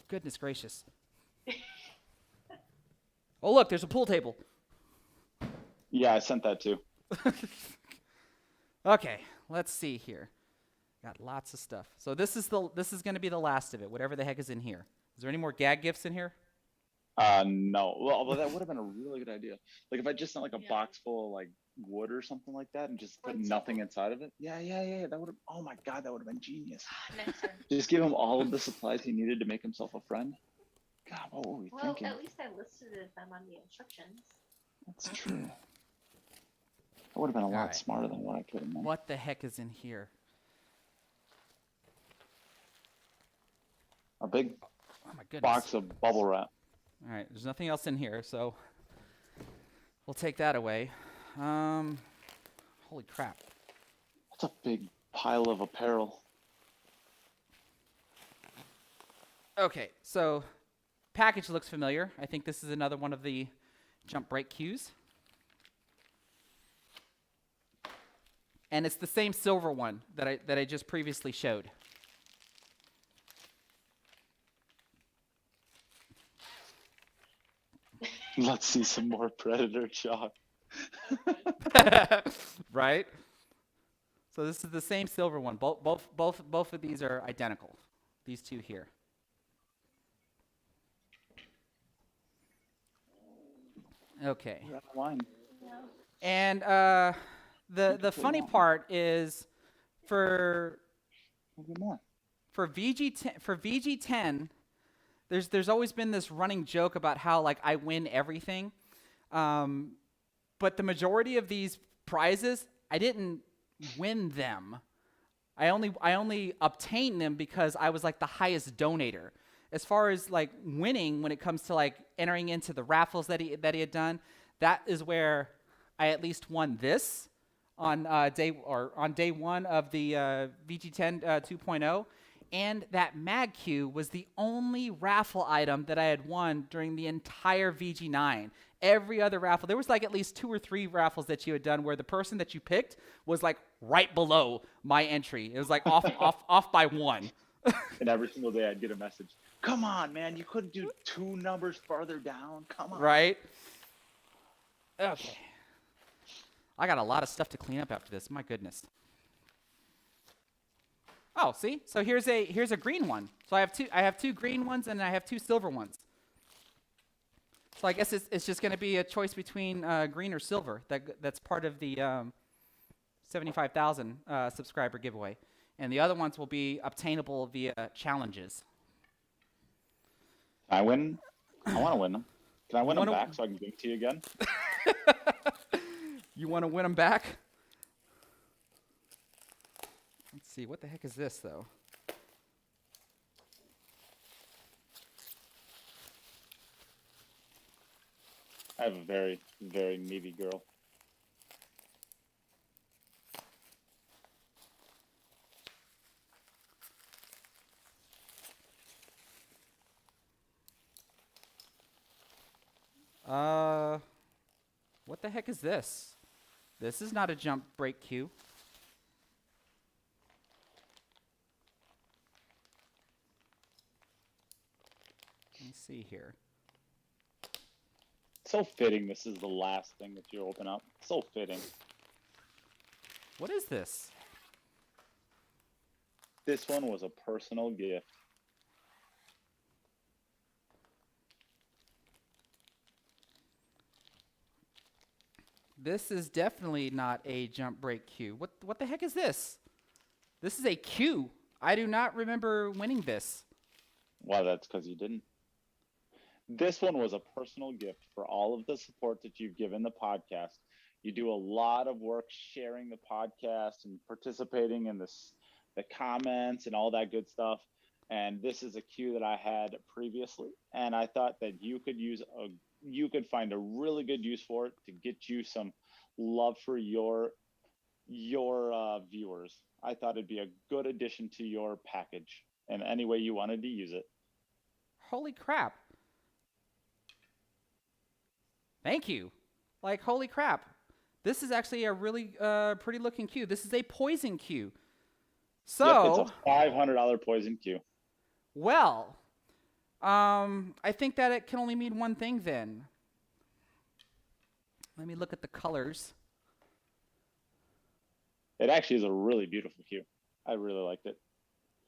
Goodness gracious. Oh look, there's a pool table. Yeah, I sent that too. Okay, let's see here. Got lots of stuff. So this is going to be the last of it. Whatever the heck is in here. Is there any more gag gifts in here? No. Well, that would have been a really good idea. Like if I just sent like a box full of like wood or something like that, and just put nothing inside of it. Yeah. That would have. Oh my God, that would have been genius. Just give him all of the supplies he needed to make himself a friend. God, what were we thinking? Well, at least I listed them on the instructions. That's true. That would have been a lot smarter than what I put in there. What the heck is in here? A big box of bubble wrap. All right, there's nothing else in here, so we'll take that away. Holy crap. That's a big pile of apparel. Okay, so package looks familiar. I think this is another one of the jump break cues. And it's the same silver one that I just previously showed. Let's see some more Predator chalk. Right? So this is the same silver one. Both of these are identical. These two here. Okay. Wine. And the funny part is for VG10 there's always been this running joke about how like I win everything, but the majority of these prizes I didn't win them. I only obtained them because I was like the highest donator. As far as like winning, when it comes to like entering into the raffles that he had done, that is where I at least won this on day one of the VG10 2.0. And that mag cue was the only raffle item that I had won during the entire VG9. Every other raffle, there was like at least 2 or 3 raffles that you had done where the person that you picked was like right below my entry. It was like off by 1. And every single day I'd get a message. Come on, man, you couldn't do 2 numbers farther down. Come on. Right? Okay. I got a lot of stuff to clean up after this. My goodness. Oh, see? So here's a green one. So I have two green ones and I have two silver ones. So I guess it's just going to be a choice between green or silver. That's part of the 75,000 subscriber giveaway. And the other ones will be obtainable via challenges. Can I win? I want to win them. Can I win them back so I can give it to you again? You want to win them back? Let's see. What the heck is this, though? I have a very, very needy girl. What the heck is this? This is not a jump break cue. Let me see here. So fitting this is the last thing that you open up. So fitting. What is this? This one was a personal gift. This is definitely not a jump break cue. What the heck is this? This is a cue. I do not remember winning this. Well, that's because you didn't. This one was a personal gift for all of the support that you've given the podcast. You do a lot of work sharing the podcast and participating in the comments and all that good stuff. And this is a cue that I had previously, and I thought that you could find a really good use for it to get you some love for your viewers. I thought it'd be a good addition to your package in any way you wanted to use it. Holy crap. Thank you. Like, holy crap. This is actually a really pretty looking cue. This is a poison cue. So, yep, it's a $500 poison cue. Well, I think that it can only mean one thing then. Let me look at the colors. It actually is a really beautiful cue. I really liked it.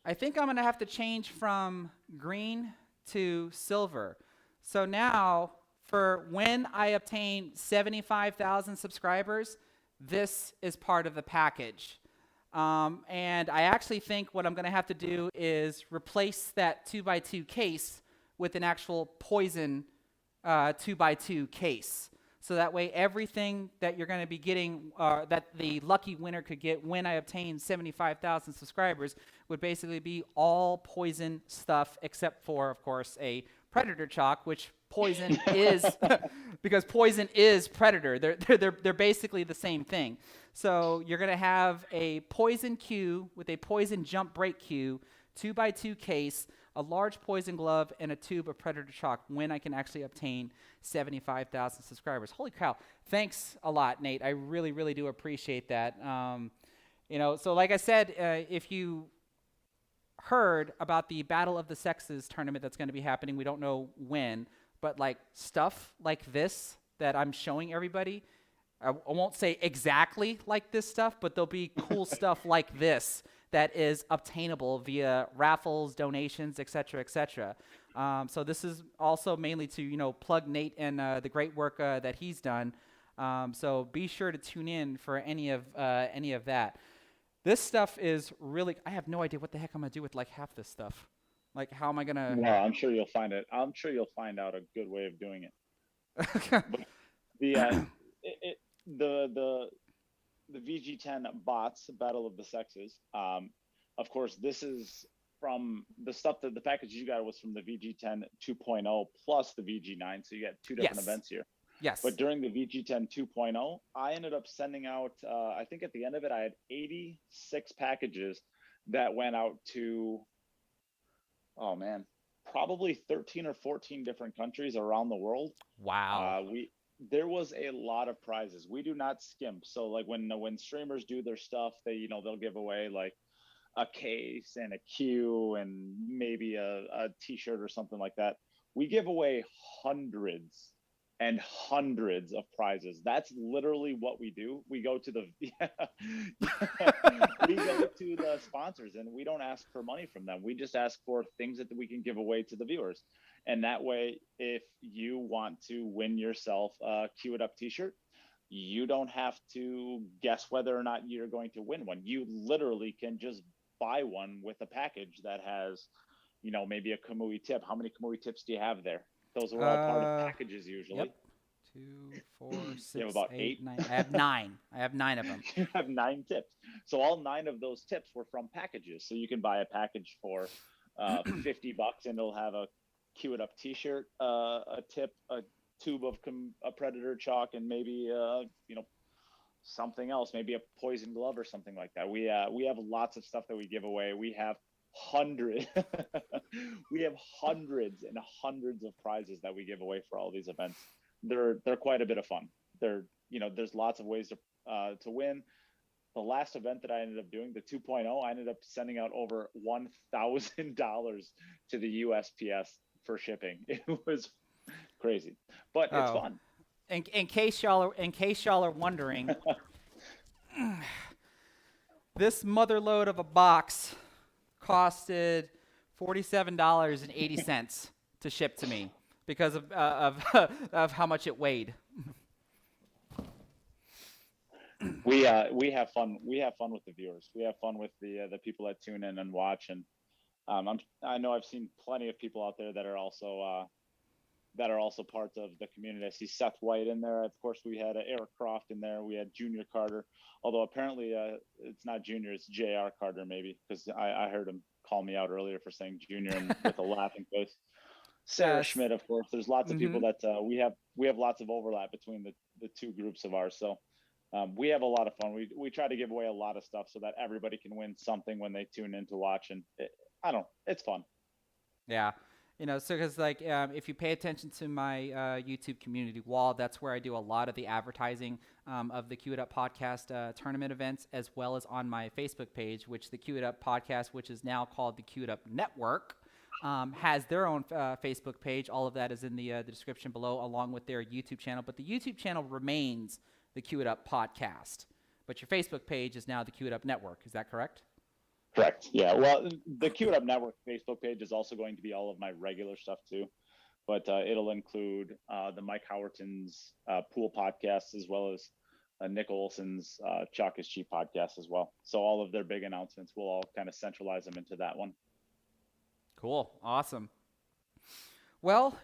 I think I'm going to have to change from green to silver. So now, for when I obtain 75,000 subscribers, this is part of the package. And I actually think what I'm going to have to do is replace that 2x2 case with an actual poison 2x2 case. So that way everything that you're going to be getting, that the lucky winner could get when I obtain 75,000 subscribers, would basically be all poison stuff except for, of course, a predator chalk, which poison is, because poison is predator. They're basically the same thing. So you're going to have a poison cue with a poison jump break cue, 2x2 case, a large poison glove, and a tube of predator chalk when I can actually obtain 75,000 subscribers. Holy cow. Thanks a lot, Nate. I really, really do appreciate that. So like I said, if you heard about the Battle of the Sexes tournament that's going to be happening, we don't know when, but like stuff like this that I'm showing everybody, I won't say exactly like this stuff, but there'll be cool stuff like this that is obtainable via raffles, donations, etc., etc. So this is also mainly to plug Nate and the great work that he's done. So be sure to tune in for any of that. This stuff is really, I have no idea what the heck I'm gonna do with like half this stuff. Like, how am I gonna? Well, I'm sure you'll find it. I'm sure you'll find out a good way of doing it. But the VG10 bots Battle of the Sexes. Of course, this is from the stuff that the package you got was from the VG10 2.0 plus the VG9. So you got two different events here. Yes. But during the VG10 2.0, I ended up sending out, I think at the end of it, I had 86 packages that went out to, oh man, probably 13 or 14 different countries around the world. Wow. There was a lot of prizes. We do not skimp. So like when streamers do their stuff, they'll give away like a case and a cue and maybe a t-shirt or something like that. We give away hundreds and hundreds of prizes. That's literally what we do. We go to the we go to the sponsors, and we don't ask for money from them. We just ask for things that we can give away to the viewers. And that way, if you want to win yourself a Cue It Up t-shirt, you don't have to guess whether or not you're going to win one. You literally can just buy one with a package that has, maybe a Kamui tip. How many Kamui tips do you have there? Those are all part of packages usually. Yep. 2, 4, 6, you have about 8, 9. I have 9. I have 9 of them. You have 9 tips. So all 9 of those tips were from packages. So you can buy a package for $50 and it'll have a Cue It Up t-shirt, a tip, a tube of a Predator chalk, and maybe something else, maybe a Poison glove or something like that. We have lots of stuff that we give away. We have hundreds and hundreds of prizes that we give away for all these events. They're quite a bit of fun. There's lots of ways to win. The last event that I ended up doing, the 2.0, I ended up sending out over $1,000 to the USPS for shipping. It was crazy, but it's fun. In case y'all are wondering, this motherload of a box costed $47.80 to ship to me because of how much it weighed. We have fun. We have fun with the viewers. We have fun with the people that tune in and watch. And I know I've seen plenty of people out there that are also parts of the community. I see Seth White in there. Of course, we had Eric Croft in there. We had Junior Carter, although apparently it's not Junior, it's JR Carter maybe, because I heard him call me out earlier for saying Junior and with a laughing face. Sarah Schmidt, of course. There's lots of people that we have lots of overlap between the two groups of ours. So we have a lot of fun. We try to give away a lot of stuff so that everybody can win something when they tune in to watch. And it's fun. Yeah. So because if you pay attention to my YouTube community wall, that's where I do a lot of the advertising of the Cue It Up podcast tournament events, as well as on my Facebook page, which the Cue It Up podcast, which is now called the Cue It Up Network, has their own Facebook page. All of that is in the description below, along with their YouTube channel. But the YouTube channel remains the Cue It Up podcast, but your Facebook page is now the Cue It Up Network. Is that correct? Correct. Yeah. Well, the Cue It Up Network Facebook page is also going to be all of my regular stuff too, but it'll include the Mike Howerton's pool podcast, as well as Nick Olson's Chalk is Cheap podcast as well. So all of their big announcements, we'll all kind of centralize them into that one. Cool. Awesome. Well,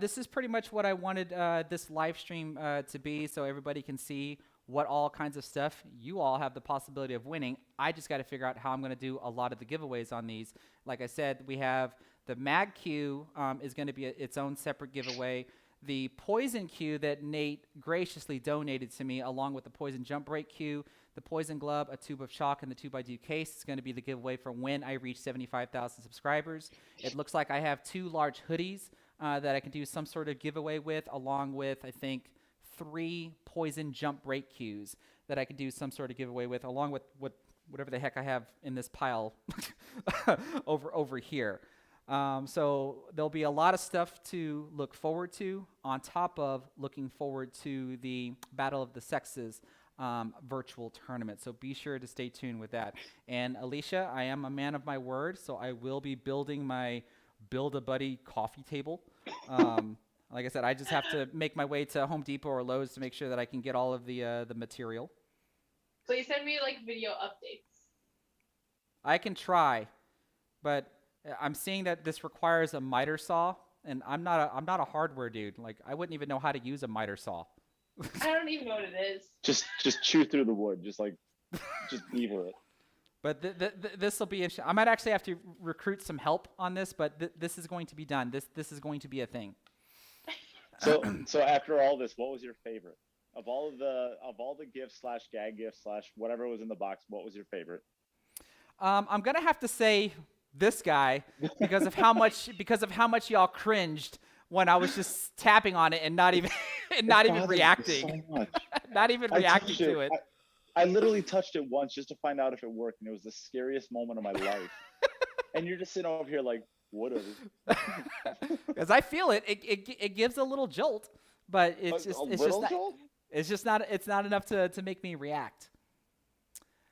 this is pretty much what I wanted this live stream to be, so everybody can see what all kinds of stuff you all have the possibility of winning. I just got to figure out how I'm going to do a lot of the giveaways on these. Like I said, we have the Mag Cue is going to be its own separate giveaway. The Poison Cue that Neight graciously donated to me, along with the Poison Jump Break Cue, the Poison Glove, a tube of chalk, and the 2x2 case is going to be the giveaway for when I reach 75,000 subscribers. It looks like I have 2 large hoodies that I can do some sort of giveaway with, along with, I think, 3 Poison Jump Break Cues that I could do some sort of giveaway with, along with whatever the heck I have in this pile over here. So there'll be a lot of stuff to look forward to, on top of looking forward to the Battle of the Sexes virtual tournament. So be sure to stay tuned with that. And Alicia, I am a man of my word, so I will be building my Build-A-Buddy coffee table. Like I said, I just have to make my way to Home Depot or Lowe's to make sure that I can get all of the material. Please send me video updates. I can try, but I'm seeing that this requires a miter saw, and I'm not a hardware dude. Like, I wouldn't even know how to use a miter saw. I don't even know what it is. Just chew through the wood, just beaver it. But this will be interesting. I might actually have to recruit some help on this, but this is going to be done. This is going to be a thing. So after all this, what was your favorite of all the gifts / gag gifts / whatever was in the box? What was your favorite? I'm gonna have to say this guy because of how much y'all cringed when I was just tapping on it and not even reacting. So much. Not even reacting to it. I literally touched it once just to find out if it worked, and it was the scariest moment of my life. And you're just sitting over here like, Would have. Because I feel it. It gives a little jolt, but it's not enough to make me react.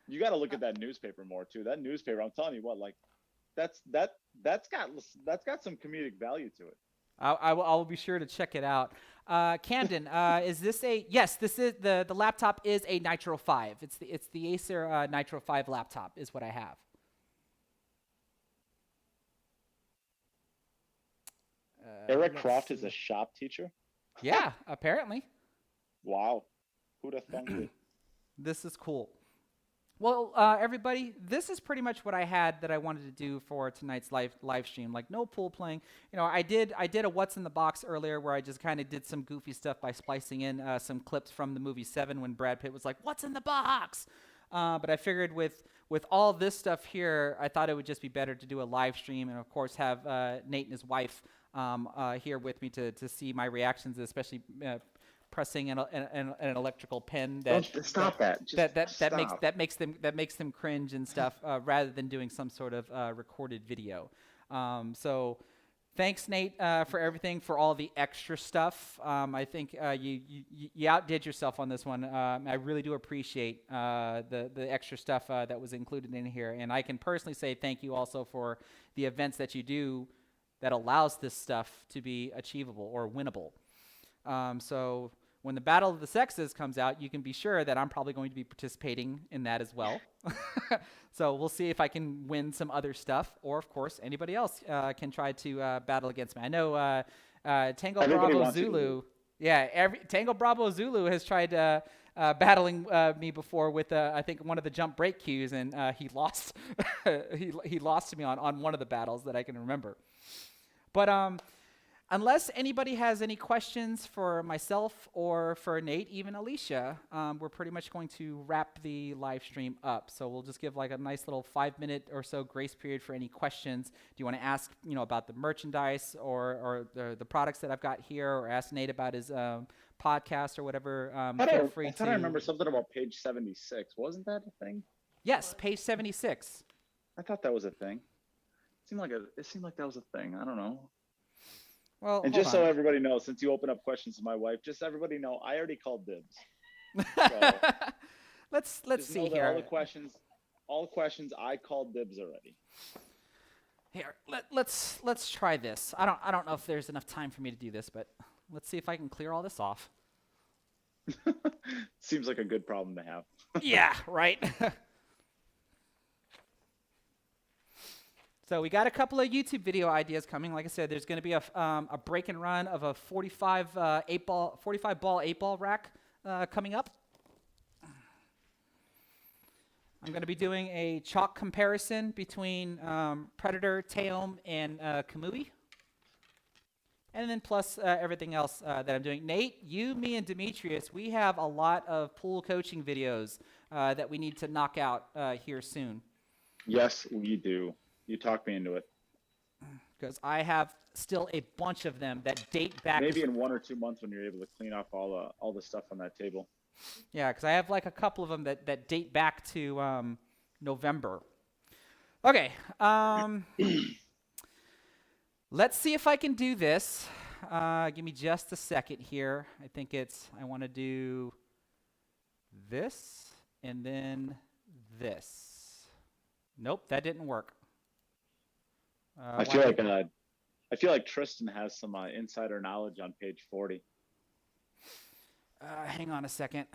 You got to look at that newspaper more too. That newspaper, I'm telling you what, like that's got some comedic value to it. I will be sure to check it out. Camden, is this yes? This is the laptop is a Nitro 5. It's the Acer Nitro 5 laptop is what I have. Eric Croft is a shop teacher. Yeah, apparently. Wow, who'd have thunk it? This is cool. Well, everybody, this is pretty much what I had that I wanted to do for tonight's live stream. Like, no pool playing. You know, I did a What's in the Box earlier where I just kind of did some goofy stuff by splicing in some clips from the movie Seven when Brad Pitt was like, "What's in the box?" But I figured with all this stuff here, I thought it would just be better to do a live stream and, of course, have Nate and his wife here with me to see my reactions, especially pressing an electrical pen that makes them cringe and stuff rather than doing some sort of recorded video. So thanks, Nate, for everything, for all the extra stuff. I think you outdid yourself on this one. I really do appreciate the extra stuff that was included in here, and I can personally say thank you also for the events that you do that allows this stuff to be achievable or winnable. So when the Battle of the Sexes comes out, you can be sure that I'm probably going to be participating in that as well. So we'll see if I can win some other stuff, or of course anybody else can try to battle against me. I know Tango Bravo Zulu. Yeah, Tango Bravo Zulu has tried battling me before with I think one of the jump break cues, and he lost. he lost to me on one of the battles that I can remember. But unless anybody has any questions for myself or for Nate, even Alicia, we're pretty much going to wrap the live stream up. So we'll just give like a nice little 5-minute or so grace period for any questions. Do you want to ask, about the merchandise or the products that I've got here, or ask Nate about his podcast or whatever? Feel free to. I thought I remember something about page 76. Wasn't that a thing? Yes, page 76. I thought that was a thing. It seemed like that was a thing. I don't know. Well, and just so everybody knows, since you open up questions to my wife, just so everybody know, I already called dibs. So let's see here. All the questions, I called dibs already. Here, let's try this. I don't know if there's enough time for me to do this, but let's see if I can clear all this off. Seems like a good problem to have. Yeah, right. So we got a couple of YouTube video ideas coming. Like I said, there's going to be a break and run of a 45 ball 8-ball rack coming up. I'm going to be doing a chalk comparison between Predator, Teom, and Kamui. And then plus everything else that I'm doing. Nate, you, me, and Demetrius, we have a lot of pool coaching videos that we need to knock out here soon. Yes, we do. You talked me into it. Because I have still a bunch of them that date back. Maybe in 1 or 2 months when you're able to clean off all the stuff on that table. Yeah, because I have like a couple of them that date back to November. Okay. Let's see if I can do this. Give me just a second here. I want to do this and then this. Nope, that didn't work. I feel like Tristan has some insider knowledge on page 40. Hang on a second.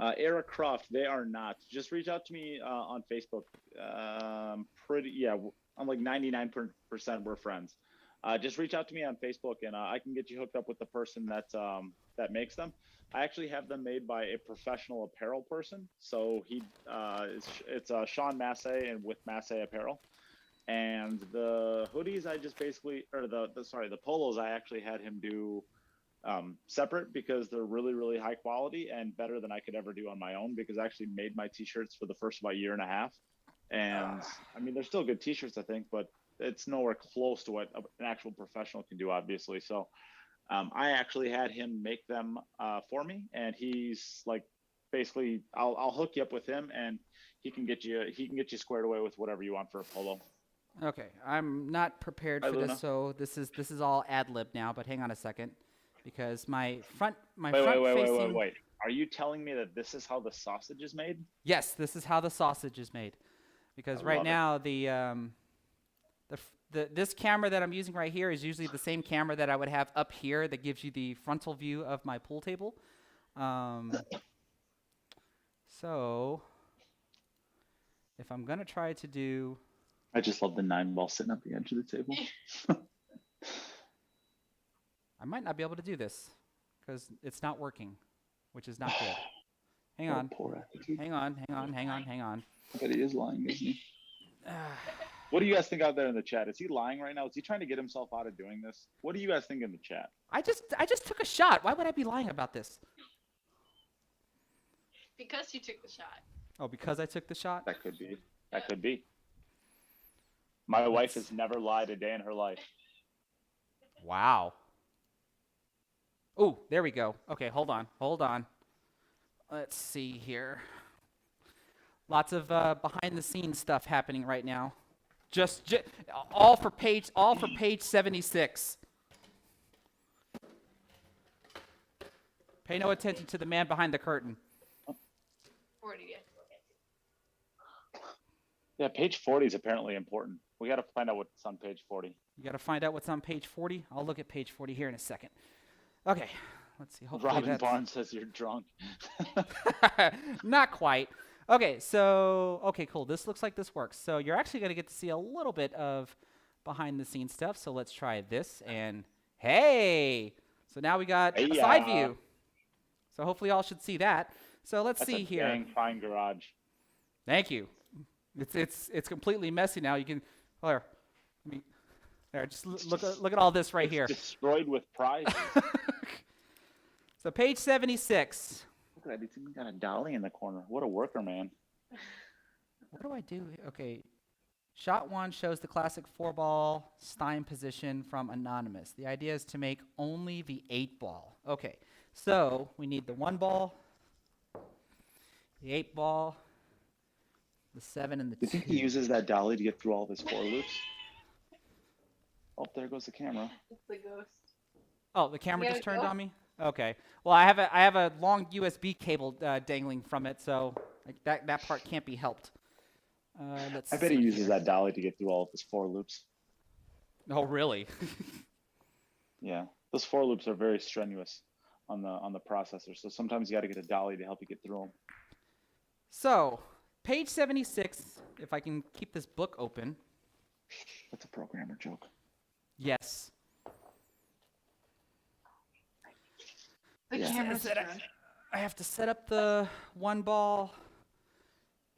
Eric Croft, they are not. Just reach out to me on Facebook. I'm like 99% we're friends. Just reach out to me on Facebook, and I can get you hooked up with the person that makes them. I actually have them made by a professional apparel person. So it's Sean Massey and with Massey Apparel. And the hoodies, the polos, I actually had him do separate because they're really, really high quality and better than I could ever do on my own, because I actually made my t-shirts for the first about year and a half. And I mean, they're still good t-shirts, I think, but it's nowhere close to what an actual professional can do, obviously. So I actually had him make them for me, and he's like, basically, I'll hook you up with him, and he can get you squared away with whatever you want for a polo. Okay, I'm not prepared Hi, for Luna. this, so this is all ad lib now. But hang on a second, because my front Wait, facing. wait. Are you telling me that this is how the sausage is made? Yes, this is how the sausage is made. Because I right love it. now this camera that I'm using right here is usually the same camera that I would have up here that gives you the frontal view of my pool table. So if I'm gonna try to do, I just love the 9-ball sitting at the edge of the table. I might not be able to do this because it's not working, which is not good. Hang What a on, poor attitude. hang on. I bet he is lying, isn't he? What do you guys think out there in the chat? Is he lying right now? Is he trying to get himself out of doing this? What do you guys think in the chat? I just took a shot. Why would I be lying about this? Because you took the shot. Oh, because I took the shot? That could be. That could be. My wife has never lied a day in her life. Wow. Oh, there we go. Okay, hold on. Let's see here. Lots of behind the scenes stuff happening right now. Just all for page 76. Pay no attention to the man behind the curtain. 40. Yeah, page 40 is apparently important. We got to find out what's on page 40. You got to find out what's on page 40. I'll look at page 40 here in a second. Okay, let's see. Hopefully Robin that's Barnes says you're drunk. not quite. Okay, okay, cool. This looks like this works. So you're actually going to get to see a little bit of behind the scenes stuff. So let's try this. And hey, so now we got a side view. So hopefully y'all should see that. So let's That's see a here. dang fine garage. Thank you. It's completely messy now. You can just look at all this right here. Destroyed with prizes. So page 76. Look at that. He's even got a dolly in the corner. What a worker, man. What do I do? Okay. Shot 1 shows the classic 4-ball Stein position from Anonymous. The idea is to make only the 8-ball. Okay. So we need the 1-ball, the 8-ball, the 7, and the 2. Do you think he uses that dolly to get through all of his 4 loops? Oh, there goes the camera. It's the ghost. Oh, the camera Yeah, just turned go. on me? Okay. Well, I have a long USB cable dangling from it, so that part can't be helped. Let's I bet he see uses here. that dolly to get through all of his 4 loops. Oh, really? Yeah, those 4 loops are very strenuous on the processor. So sometimes you got to get a dolly to help you get through them. So, page 76, if I can keep this book open. That's a programmer joke. Yes. The Yeah. camera's Is it- drunk. I have to set up the 1-ball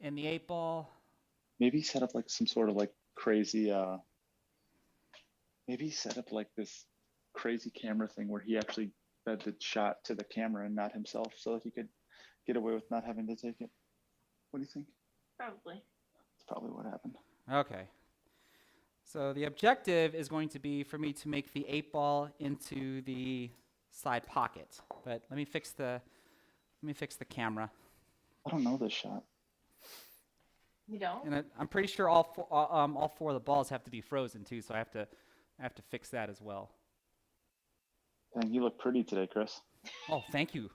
and the 8-ball. Maybe set up like some sort of like crazy. Maybe set up like this crazy camera thing where he actually fed the shot to the camera and not himself, so that he could get away with not having to take it. What do you think? Probably. That's probably what happened. Okay. So the objective is going to be for me to make the 8-ball into the side pocket. But let me fix the camera. I don't know this shot. You don't? And I'm pretty sure all 4 of the balls have to be frozen too, so I have to fix that as well. Dang, you look pretty today, Chris. Oh, thank you.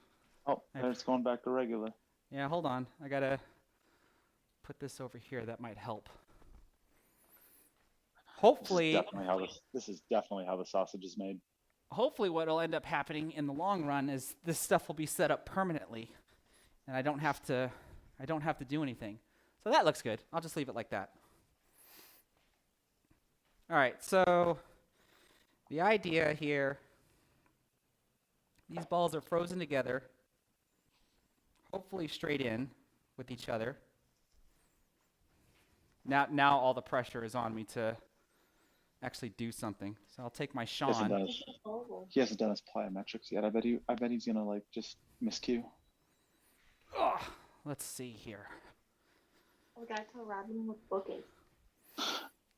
Oh, there's going back to regular. Yeah, hold on. I gotta put this over here. That might help. Hopefully, This is definitely how the sausage is made. hopefully what will end up happening in the long run is this stuff will be set up permanently, and I don't have to do anything. So that looks good. I'll just leave it like that. All right, so the idea here, these balls are frozen together, hopefully straight in with each other. Now all the pressure is on me to actually do something. So I'll take my Sean. He hasn't done his plyometrics yet. I bet he's gonna like just miscue. Oh, let's see here. We gotta tell Robin what the book is.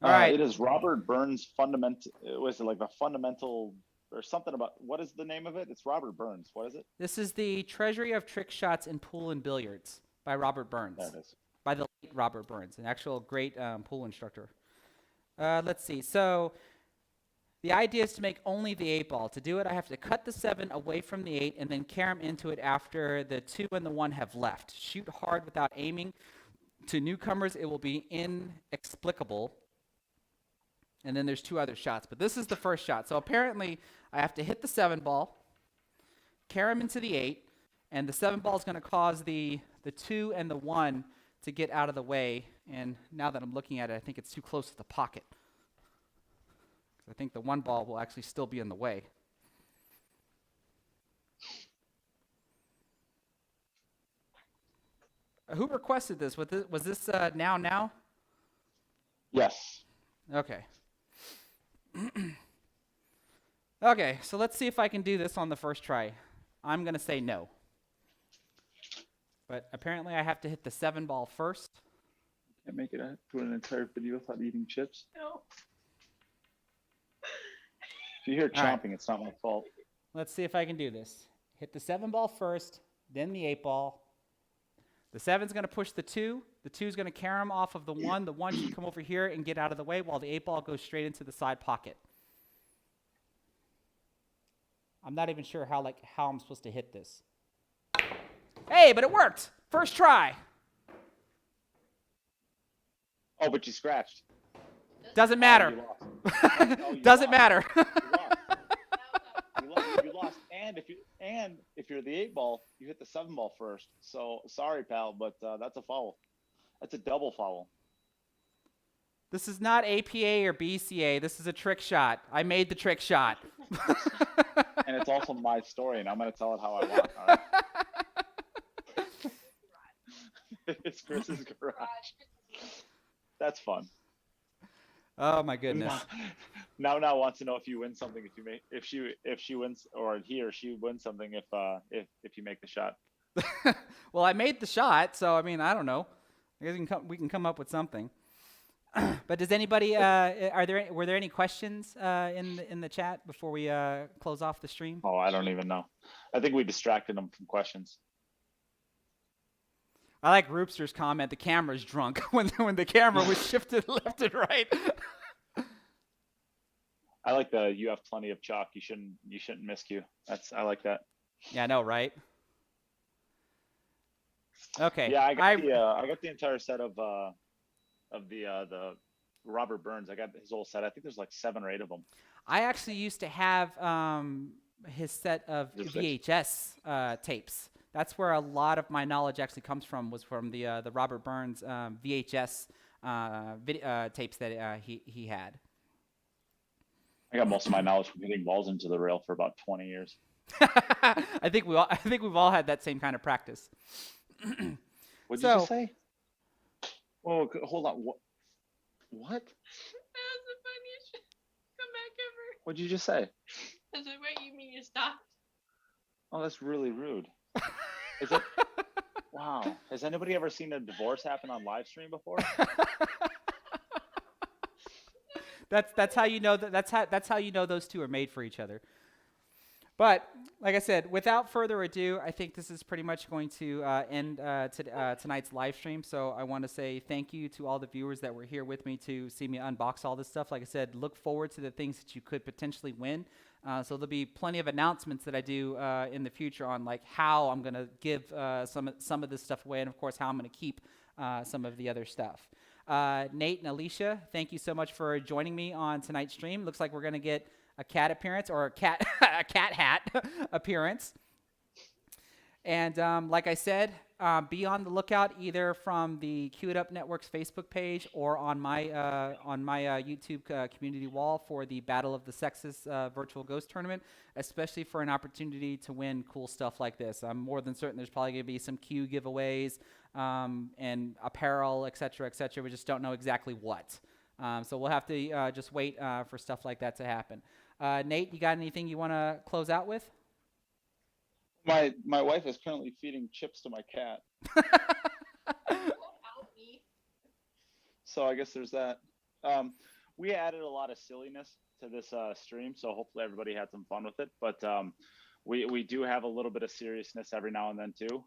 All right. It is Robert Burns' fundamental. Was it like the fundamental or something about? What is the name of it? It's Robert Burns. What is it? This is the Treasury of Trick Shots in Pool and Billiards by Robert Burns. There it is. By the late Robert Burns, an actual great pool instructor. Let's see. So the idea is to make only the 8 ball. To do it, I have to cut the 7 away from the 8 and then carry them into it after the 2 and the 1 have left. Shoot hard without aiming. To newcomers, it will be inexplicable. And then there's 2 other shots, but this is the first shot. So apparently, I have to hit the 7 ball, carry them into the 8, and the 7 ball is going to cause the 2 and the 1 to get out of the way. And now that I'm looking at it, I think it's too close to the pocket. I think the 1 ball will actually still be in the way. Who requested this? Was this now? Yes. Okay. Okay, so let's see if I can do this on the first try. I'm going to say no. But apparently I have to hit the 7 ball first. Can't make it to an entire video without eating chips. No. If you hear All right. chomping, it's not my fault. Let's see if I can do this. Hit the 7 ball first, then the 8 ball. The 7's going to push the 2. The 2's going to carry him off of the 1. The 1 should come over here and get out of the way while the 8 ball goes straight into the side pocket. I'm not even sure how I'm supposed to hit this. Hey, but it worked. First try. Oh, but you scratched. Doesn't Oh, matter. you lost. No, you Doesn't lost. matter. You lost. You lost. And if you're the 8 ball, you hit the 7 ball first. So sorry, pal, but that's a foul. That's a double foul. This is not APA or BCA. This is a trick shot. I made the trick shot. And it's also my story, and I'm going to tell it how I want. All right? It's Chris's garage. That's fun. Oh my goodness. Now wants to know if you win something if she wins, or he or she wins something if you make the shot. Well, I made the shot, so I mean, I don't know. I guess we can come up with something. But does anybody were there any questions in the chat before we close off the stream? Oh, I don't even know. I think we distracted them from questions. I like Roopster's comment. The camera's drunk when the camera was shifted left and right. I like the you have plenty of chalk. You shouldn't miscue. I like that. Yeah, I know, right? Okay. Yeah, I got the entire set of the Robert Burns. I got his whole set. I think there's like 7 or 8 of them. I actually used to have his set of VHS tapes. That's where a lot of my knowledge actually comes from. Was from the Robert Burns VHS tapes that he had. I got most of my knowledge from hitting balls into the rail for about 20 years. I think we've all had that same kind of practice. What did you just say? Oh, hold on. What? That was the funniest comeback ever. What did you just say? I said, wait, you mean you stopped? Oh, that's really rude. Is it? Wow. Has anybody ever seen a divorce happen on live stream before? That's how you know that's how you know those two are made for each other. But like I said, without further ado, I think this is pretty much going to end tonight's live stream. So I want to say thank you to all the viewers that were here with me to see me unbox all this stuff. Like I said, look forward to the things that you could potentially win. So there'll be plenty of announcements that I do in the future on like how I'm going to give some of this stuff away, and of course how I'm going to keep some of the other stuff. Nate and Alicia, thank you so much for joining me on tonight's stream. Looks like we're going to get a cat appearance or a cat hat appearance. And like I said, be on the lookout either from the Cue It Up Network's Facebook page or on my YouTube community wall for the Battle of the Sexes virtual ghost tournament, especially for an opportunity to win cool stuff like this. I'm more than certain there's probably going to be some Cue giveaways and apparel, et cetera, et cetera. We just don't know exactly what. So we'll have to just wait for stuff like that to happen. Nate, you got anything you want to close out with? My wife is currently feeding chips to my cat. So I guess there's that. We added a lot of silliness to this stream, so hopefully everybody had some fun with it. But we do have a little bit of seriousness every now and then too.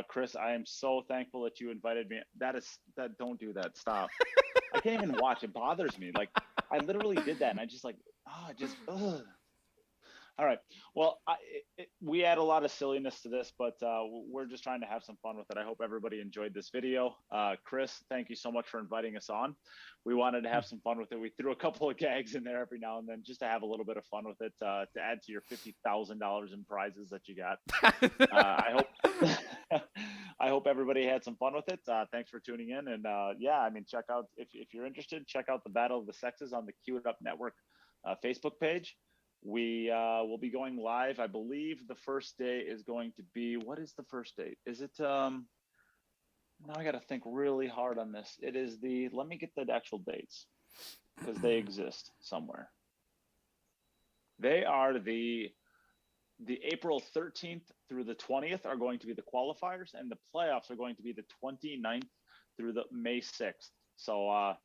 Chris, I am so thankful that you invited me. Don't do that. Stop. I can't even watch. It bothers me. Like I literally did that, and I just like, ugh. All right. Well, we add a lot of silliness to this, but we're just trying to have some fun with it. I hope everybody enjoyed this video. Chris, thank you so much for inviting us on. We wanted to have some fun with it. We threw a couple of gags in there every now and then just to have a little bit of fun with it, to add to your $50,000 in prizes that you got. I hope everybody had some fun with it. Thanks for tuning in. And yeah, I mean, check out, if you're interested, check out the Battle of the Sexes on the It Up Network Facebook page. We will be going live. I believe the first day is going to be, what is the first date? Is it, now I got to think really hard on this. It is let me get the actual dates because they exist somewhere. They are the April 13th through the 20th are going to be the qualifiers, and the playoffs are going to be the 29th through the May 6th. So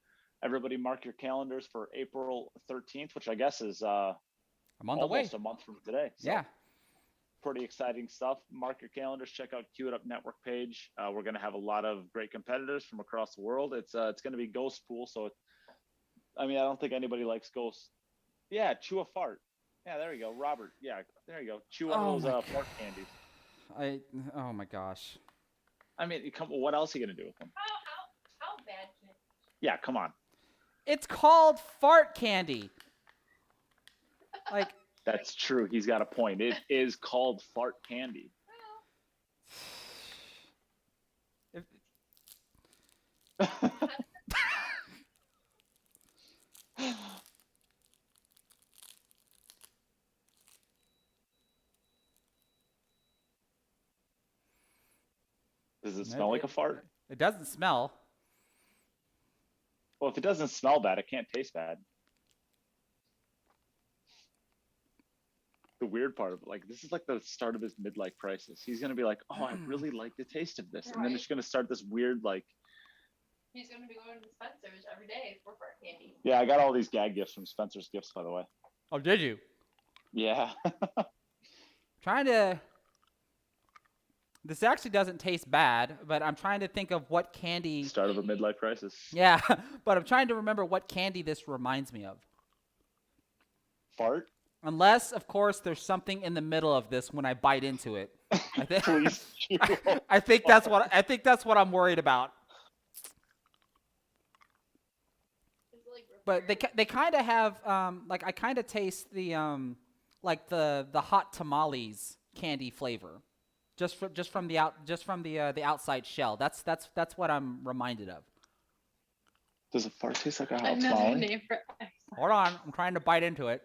everybody mark your calendars for April 13th, which I guess is, I'm on the way. Almost a month from today. So yeah. Pretty exciting stuff. Mark your calendars. Check out It Up Network page. We're going to have a lot of great competitors from across the world. It's going to be Ghost Pool. So, I mean, I don't think anybody likes ghosts. Yeah, chew a fart. Yeah, there you go. Robert. Yeah, there you go. Chew one of those fart candies. Oh my gosh. I mean, what else are you going to do with them? How bad can it be? Yeah, come on. It's called fart candy. Like, that's true. He's got a point. It is called fart candy. Does it smell like a fart? It doesn't smell. Well, if it doesn't smell bad, it can't taste bad. The weird part of it, like, this is like the start of his midlife crisis. He's going to be like, oh, I really like the taste of this. Right. And then it's going to start this weird, like. He's going to be going to Spencer's every day for fart candy. Yeah, I got all these gag gifts from Spencer's Gifts, by the way. Oh, did you? Yeah. This actually doesn't taste bad, but I'm trying to think of what candy. Start of a midlife crisis. Yeah, but I'm trying to remember what candy this reminds me of. Fart? Unless, of course, there's something in the middle of this when I bite into it. Please chew. I think that's what I'm worried about. But they kind of have like, I kind of taste the like the hot tamales candy flavor, just from the outside shell. That's what I'm reminded of. Does a fart taste like a hot Another tamale? name for Hold on, I'm trying to bite into it.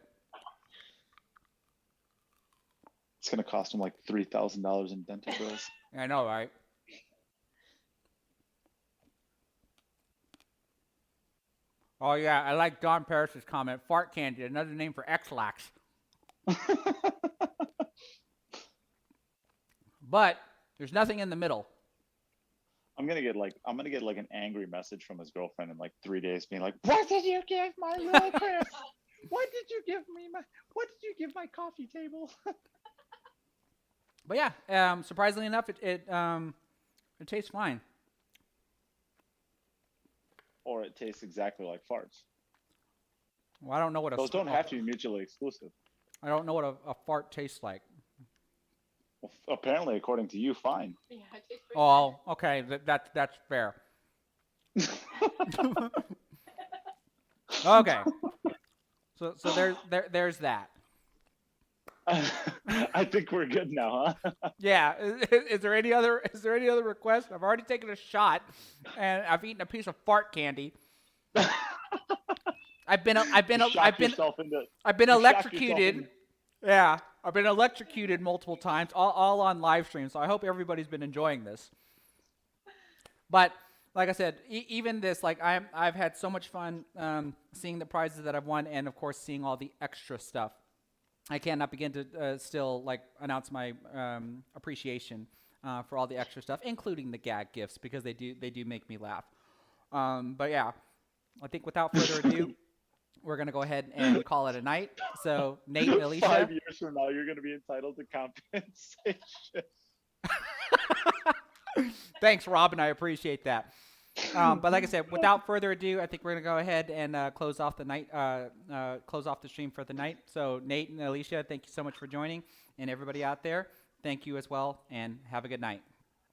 It's going to cost him like $3,000 in dental bills. I know, right? Oh yeah, I like Don Parrish's comment. Fart candy, another name for X-Lax. But there's nothing in the middle. I'm gonna get like an angry message from his girlfriend in like 3 days, being like, "What did you give my little Chris? What did you give my coffee table?" But yeah, surprisingly enough, it tastes fine. Or it tastes exactly like farts. Well, I don't know what those don't have to be mutually exclusive. I don't know what a fart tastes like. Well, apparently, according to you, fine. Yeah, it tastes pretty Oh, okay, that's fair. Okay, so there's that. I think we're good now, huh? Yeah. Is there any other request? I've already taken a shot, and I've eaten a piece of fart candy. I've been electrocuted. Yeah, I've been electrocuted multiple times, all on live stream. So I hope everybody's been enjoying this. But like I said, even this, like I've had so much fun seeing the prizes that I've won, and of course seeing all the extra stuff. I cannot begin to still like announce my appreciation for all the extra stuff, including the gag gifts, because they do make me laugh. But yeah, I think without further ado, we're gonna go ahead and call it a night. So Nate, Alicia, 5 years from now, you're gonna be entitled to compensation. Thanks, Robin. I appreciate that. But like I said, without further ado, I think we're gonna go ahead and close off the night, close off the stream for the night. So Nate and Alicia, thank you so much for joining, and everybody out there, thank you as well, and have a good night.